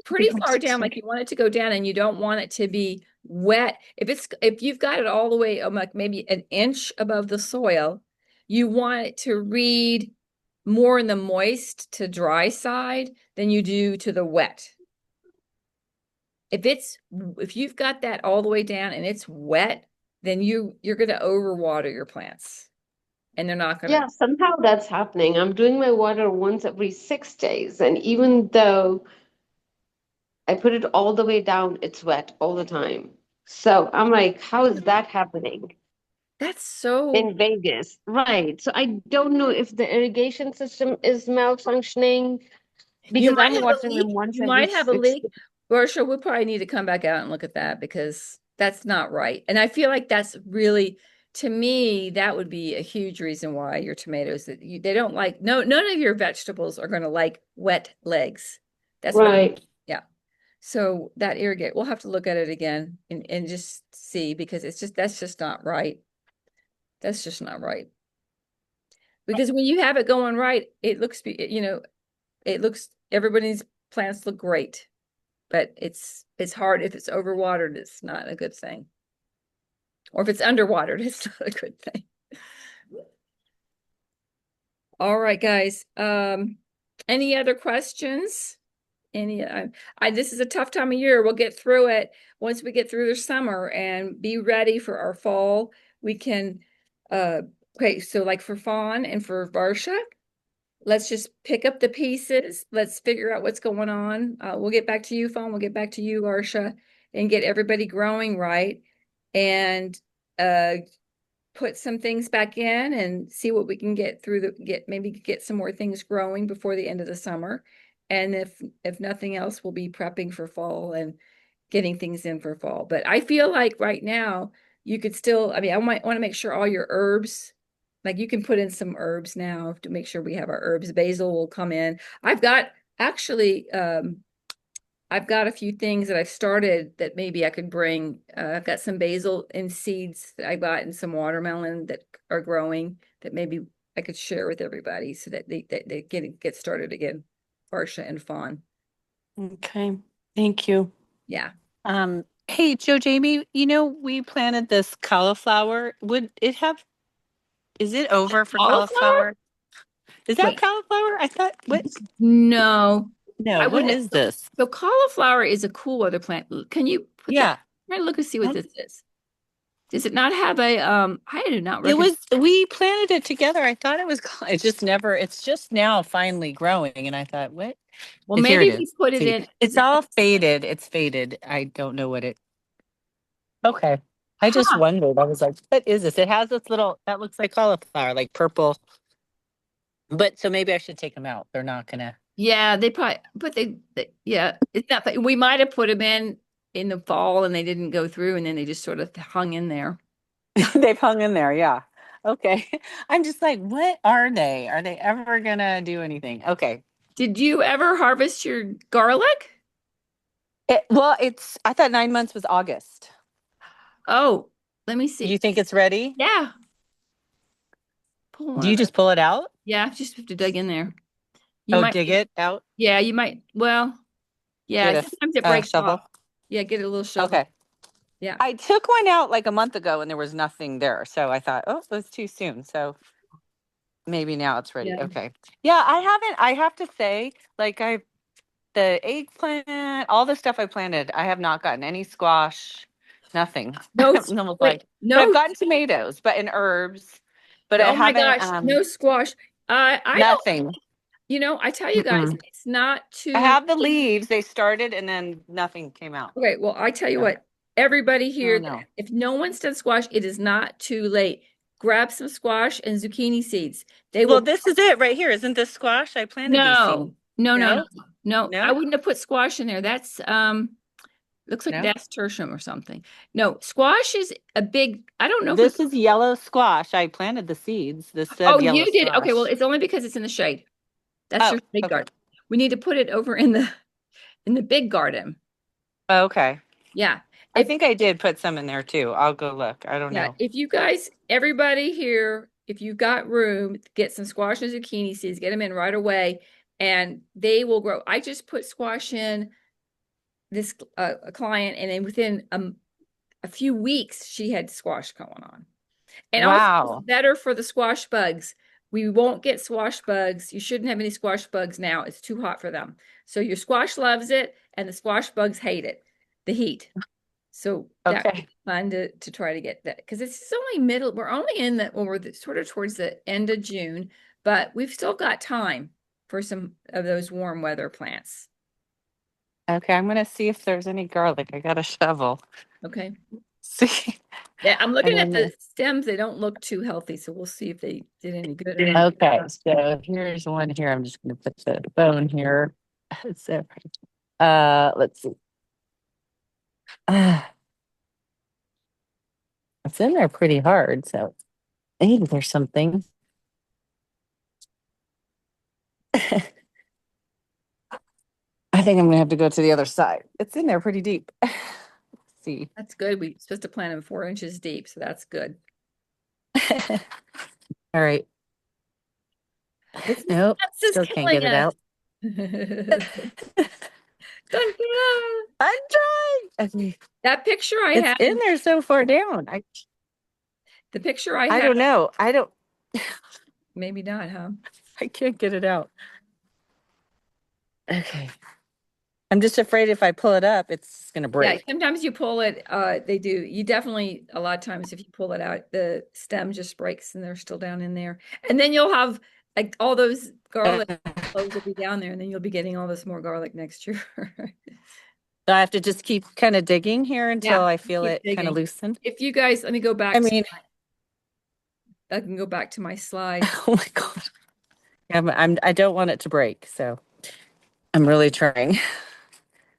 pretty far down, like you want it to go down, and you don't want it to be wet. If you've got it all the way like maybe an inch above the soil, you want it to read more in the moist to dry side than you do to the wet. If you've got that all the way down and it's wet, then you're going to overwater your plants, and they're not going to. Yeah, somehow that's happening. I'm doing my water once every 6 days, and even though I put it all the way down, it's wet all the time. So I'm like, how is that happening That's so. in Vegas? Right. So I don't know if the irrigation system is malfunctioning You because might I'm have a watering them leak. once You every might have a six. leak. Barsha, we probably need to come back out and look at that, because that's not right. And I feel like that's really, to me, that would be a huge reason why your tomatoes, they don't like, no, none of your vegetables are going to like wet legs. That's what, Right. yeah. So that irrigate, we'll have to look at it again and just see, because that's just not right. That's just not right. Because when you have it going right, it looks, everybody's plants look great, but it's hard if it's overwatered. It's not a good thing, or if it's underwatered, it's not a good thing. All right, guys. Any other questions? this is a tough time of year. We'll get through it once we get through the summer and be ready for our fall. We can, okay, so like for Fawn and for Varsha, let's just pick up the pieces. Let's figure out what's going on. We'll get back to you, Fawn. We'll get back to you, Varsha, and get everybody growing right. And put some things back in and see what we can get through maybe get some more things growing before the end of the summer. And if nothing else, we'll be prepping for fall and getting things in for fall. But I feel like right now you could still, I mean, I might want to make sure all your herbs, like you can put in some herbs now to make sure we have our herbs. Basil will come in. I've got actually I've got a few things that I've started that maybe I could bring. I've got some basil and seeds that I got and some watermelon that are growing that maybe I could share with everybody so that they get started again. Varsha and Fawn. Okay, thank you. Yeah. Hey, Joe Jamie, we planted this cauliflower. Is it over for cauliflower? Is that Wait. cauliflower? I thought, what? No. No, what is this? So cauliflower is a cool weather plant. Can you put Yeah. Try to look and see what this is. Does it not have a I do not It recognize. we planted it together. I thought it was it's just now finally growing, and I thought, what? Well, Here maybe it we is. put it See, in. it's all faded. It's faded. I don't know what it. Okay. I just wondered. I was like, what is this? It has this little that looks like cauliflower, like purple. But so maybe I should take them out. They're not gonna. Yeah, they probably, but yeah, it's not. We might have put them in the fall and they didn't go through, and then they just sort of hung in there. They've hung in there, yeah. Okay. I'm just like, what are they? Are they ever gonna do anything? Okay. Did you ever harvest your garlic? I thought 9 months was August. Oh, let me see. You think it's ready? Yeah. Do you just pull it out? Yeah, just have to dig in there. Dig it out? Yeah, you might. Well, yeah, sometimes it breaks shovel. off. Yeah, get a little shovel. Okay. Yeah. I took one out like a month ago and there was nothing there. So I thought, oh, it was too soon. So maybe now it's ready. Yeah. Okay. Yeah, I have to say, like the eggplant, all the stuff I planted, I have not gotten any squash, nothing. No, Almost wait, but I've gotten tomatoes, but in herbs, but I oh my haven't, gosh, no squash. I nothing. I tell you guys, it's not too. I have the leaves. They started and then nothing came out. Okay, well, I tell you what, everybody here, no. if no one's done squash, it is not too late. Grab some squash and zucchini seeds. Well, this is it right here. Isn't this squash? I planted these seeds. No. I wouldn't have put squash in there. That's looks like nasturtium or something. No, squash is a big. I don't know. This is yellow squash. I planted the seeds. This said Oh, yellow you did. squash. Okay, well, it's only because it's in the shade. That's your big garden. We need to put it over in the big garden. Okay. Yeah. I think I did put some in there too. I'll go look. I don't know. If you guys, everybody here, if you've got room, get some squash and zucchini seeds, get them in right away, and they will grow. I just put squash in this a client, and then within a few weeks, she had squash going on. And also, it's better for the squash bugs. We won't get squash bugs. You shouldn't have any squash bugs now. It's too hot for them. So your squash loves it, and the squash bugs hate it, the heat. So that would be fun to try to get that, because it's only we're only in when we're sort of towards the end of June, but we've still got time for some of those warm weather plants. Okay, I'm gonna see if there's any garlic. I got a shovel. Okay. See. Yeah, I'm looking at the stems. They don't look too healthy, so we'll see if they did any good. Okay, so here's one here. I'm just gonna put the bone here. So, let's see. It's in there pretty hard, so maybe there's something. I think I'm gonna have to go to the other side. It's in there pretty deep. Let's see. That's good. We're supposed to plant them 4 inches deep, so that's good. All right. Nope. Still can't get it out. I'm trying. That picture I have. It's in there so far down. The picture I have. I don't know. I don't. Maybe not, huh? I can't get it out. Okay. I'm just afraid if I pull it up, it's gonna Yeah, break. sometimes you pull it, they do. You definitely, a lot of times if you pull it out, the stem just breaks and they're still down in there. And then you'll have like all those garlic cloves will be down there and then you'll be getting all this more garlic next year. So I have to just keep kind of digging here until Yeah, I feel keep it kind digging. of loosen. If you guys, let me go back I to, mean, I can go back to my slides. oh my God. I don't want it to break, so I'm really trying.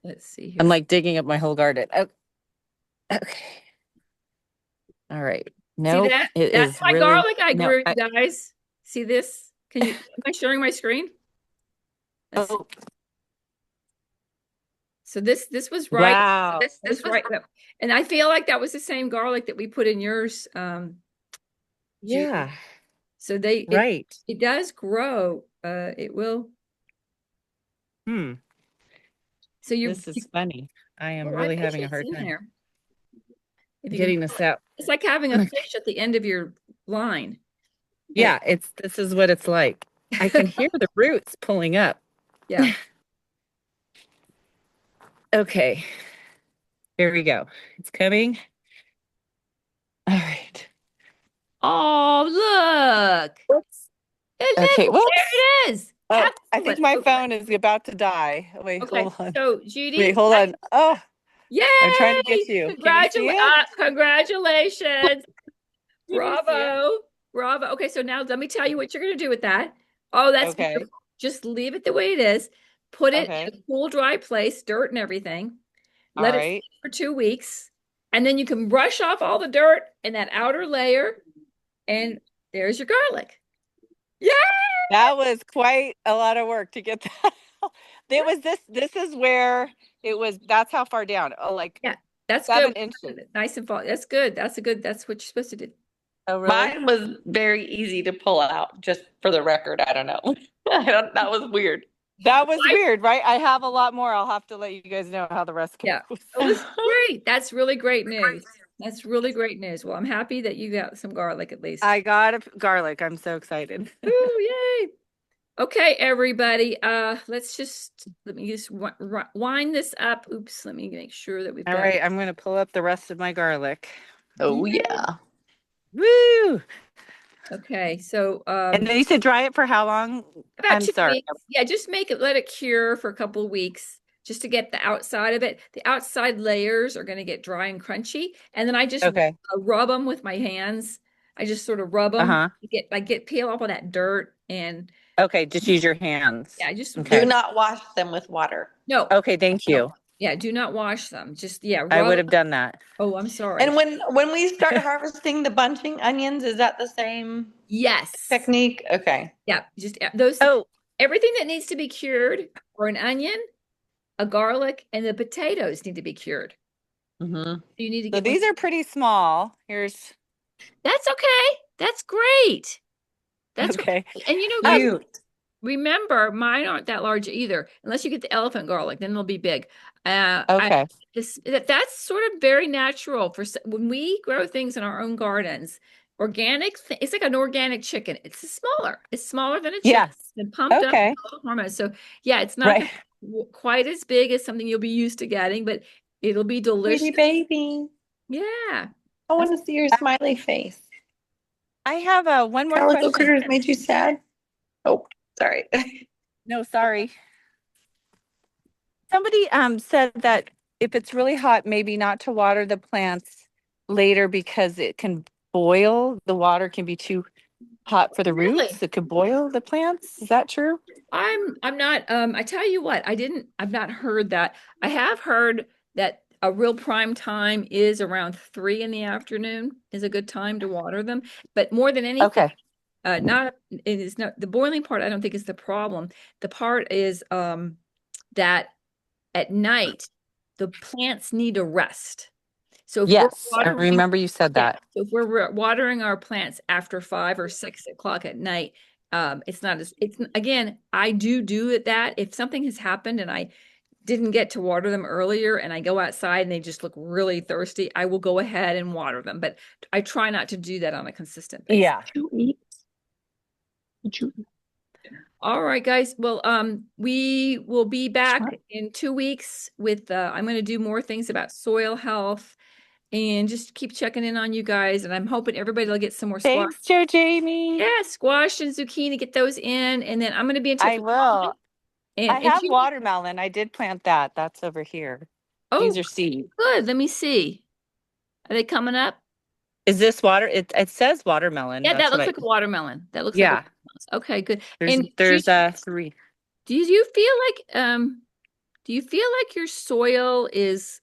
Let's see here. I'm like digging up my whole garden. Oh, okay. All right. No, See that? it That's is my really garlic I no. grew, you guys. See this? Can you, am I sharing my screen? Let's see. Oh, So this was right. wow. This was right. And I feel like that was the same garlic that we put in yours, Judy. Yeah, So right. it does grow. It will. Hmm. So This is funny. I am well, I really bet having you a it's hard in time there. If you can, getting this out. it's like having a fish at the end of your line. Yeah, this is what it's like. I can hear the roots pulling up. Yeah. Okay. Here we go. It's coming. All right. Oh, look. Whoops. Okay, There whoops. it is. Oh, I think my Excellent. phone is about to die. Wait, Okay. hold on. So Judy, Wait, hold on. Oh, yay! I'm trying to get you. Can you see it? Congratulations. Can you see it? Bravo. Bravo. Okay, so now let me tell you what you're going to do with that. Oh, that's Okay. beautiful. Just leave it the way it is. Put it Okay. in a cool, dry place, dirt and everything. All Let it right. sit for 2 weeks. And then you can brush off all the dirt and that outer layer. And there's your garlic. Yeah. That was quite a lot of work to get that out. It was this is where it was, that's how far down. Oh, like Yeah. That's 7 good. inches. Nice and fall. That's good. That's what you're supposed to do. Oh, really? Mine was very easy to pull out, just for the record. I don't know. That was weird. That was weird, right? I have a lot more. I'll have to let you guys know how the rest goes. Yeah. Oh, this is great. That's really great news. That's really great news. Well, I'm happy that you got some garlic at least. I got a garlic. I'm so excited. Ooh, yay. Okay, everybody. Let me just wind this up. Oops, let me make sure that we've All got right, I'm going to pull up the rest of my garlic. Oh yeah. Woo! Okay, so And then you said dry it for how long? about I'm 2 sorry. weeks. Yeah, just let it cure for a couple of weeks just to get the outside of it. The outside layers are going to get dry and crunchy, and then I just Okay. rub them with my hands. I just sort of rub them. Uh-huh. Get peel off all that dirt and Okay, just use your hands. yeah, just Okay. Do not wash them with water. no. Okay, thank you. Yeah, do not wash them. Just I rub would them. have done that. Oh, I'm sorry. And when we start harvesting the bunching onions, is that the same Yes. technique? Okay. Yeah, just those Oh, everything that needs to be cured, or an onion, a garlic, and the potatoes need to be cured. Mm-hmm. You need to so get these are pretty small. Here's That's okay. That's great. That's okay. great. And you know, guys, Cute. remember, mine aren't that large either, unless you get the elephant garlic, then they'll be big. Okay. That's sort of very natural for when we grow things in our own gardens. It's like an organic chicken. It's smaller. It's smaller than a chicken. Yes. It's been pumped up Okay. with all the hormones. So yeah, it's not Right. quite as big as something you'll be used to getting, but it'll be delicious. Sweetie baby. Yeah. I want to see your smiley face. I have one more Calico question. critters made you sad? Oh, sorry. No, sorry. Somebody said that if it's really hot, maybe not to water the plants later because it can boil. The water can be too hot for the Really? roots. It could boil the plants. Is that true? I'm not I tell you what, I've not heard that. I have heard that a real prime time is around 3 in the afternoon is a good time to water them. But more than anything, Okay. not it is not the boiling part, I don't think is the problem. The part is that at night the plants need a rest. So if we're Yes, I watering, remember you said yeah, that. so if we're watering our plants after 5 or 6 o'clock at night, it's not as it's again, I do it that if something has happened and I didn't get to water them earlier and I go outside and they just look really thirsty, I will go ahead and water them. But I try not to do that on a consistent basis. Yeah. Did you eat? Did you eat? All right, guys. Well, we will be back in 2 weeks with I'm going to do more things about soil health and just keep checking in on you guys. And I'm hoping everybody will get some more squash. Thanks, Joe Jamie. Yeah, squash and zucchini, get those in. And then I'm going to be in touch I with Dawn. will. And I have watermelon. I did plant that. That's over here. These oh, are seeds. good. Let me see. Are they coming up? Is this water? It says watermelon. Yeah, That's that looks what like a watermelon. That looks like a yeah. watermelon. Okay, good. There's And there's 3. do you feel do you feel like your soil is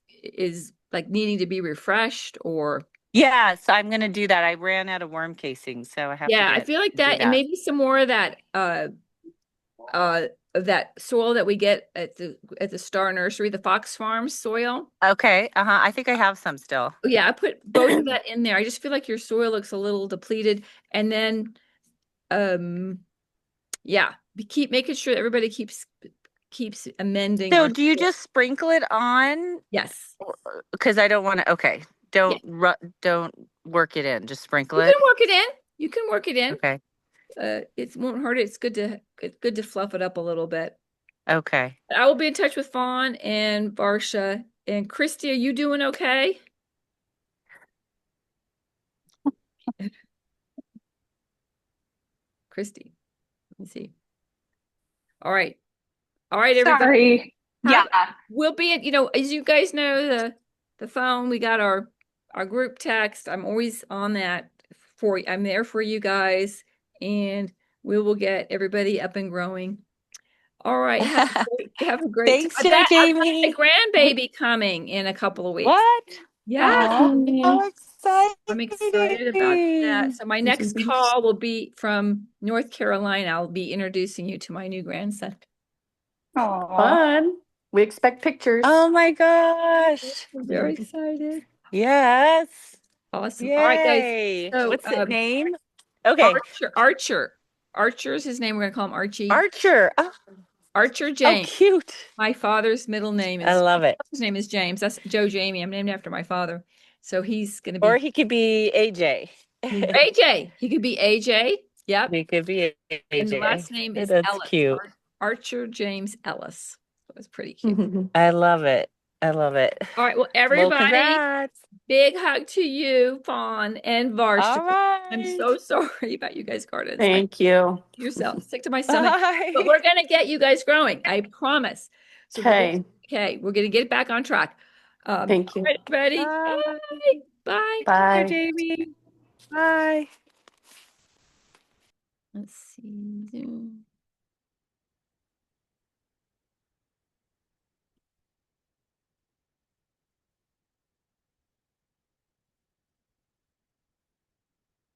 like needing to be refreshed or Yes, I'm gonna do that. I ran out of worm casing, so I have to I feel like do that and that. maybe some more of that soil that we get at the Star Nursery, the Fox Farms soil. Okay. I think I have some still. Oh, yeah, I put both of that in there. I just feel like your soil looks a little depleted. And then yeah, keep making sure that everybody keeps amending So our do you soil. just sprinkle it on? Yes. Because I don't want to. Okay. Yeah. Don't work it in. Just sprinkle You it. can work it in. You can work it in. Okay. It won't hurt. It's good to fluff it up a little bit. Okay. I will be in touch with Fawn and Varsha and Christy. Are you doing okay? Christy, let me see. All right, everybody. Sorry. Yeah. We'll be at, as you guys know, the phone. We got our group text. I'm always on that I'm there for you guys, and we will get everybody up and growing. All right. Have a great Thanks, time. Joe I've got Jamie. a grandbaby coming in a couple of weeks. What? Yeah. How exciting. I'm excited about that. So my next call will be from North Carolina. I'll be introducing you to my new grandson. Oh, Fun. We expect pictures. Oh my gosh. I'm very excited. Yes. Awesome. Yay. All right, guys. So What's the name? Okay. Archer's his name. We're gonna call him Archie. Archer. Oh, Archer James. cute. My father's middle name is. I love it. His name is James. That's Joe Jamie. I'm named after my father. So he's gonna be. Or he could be AJ. AJ. He could be AJ. Yep. He could be AJ. And the last name is That's Ellis. cute. Archer James Ellis. That was pretty cute. I love it. I love it. All right. Well, everybody, big hug to you, Fawn and Varsha. All right. I'm so sorry about you guys' gardens. Thank you. Yourself. Sick to my stomach. Bye. But we're gonna get you guys growing. I promise. So Okay. we're gonna get back on track. Thank you. All right, everybody. Bye. Bye. Bye. Bye, Jamie. Bye. Let's see. Zoom.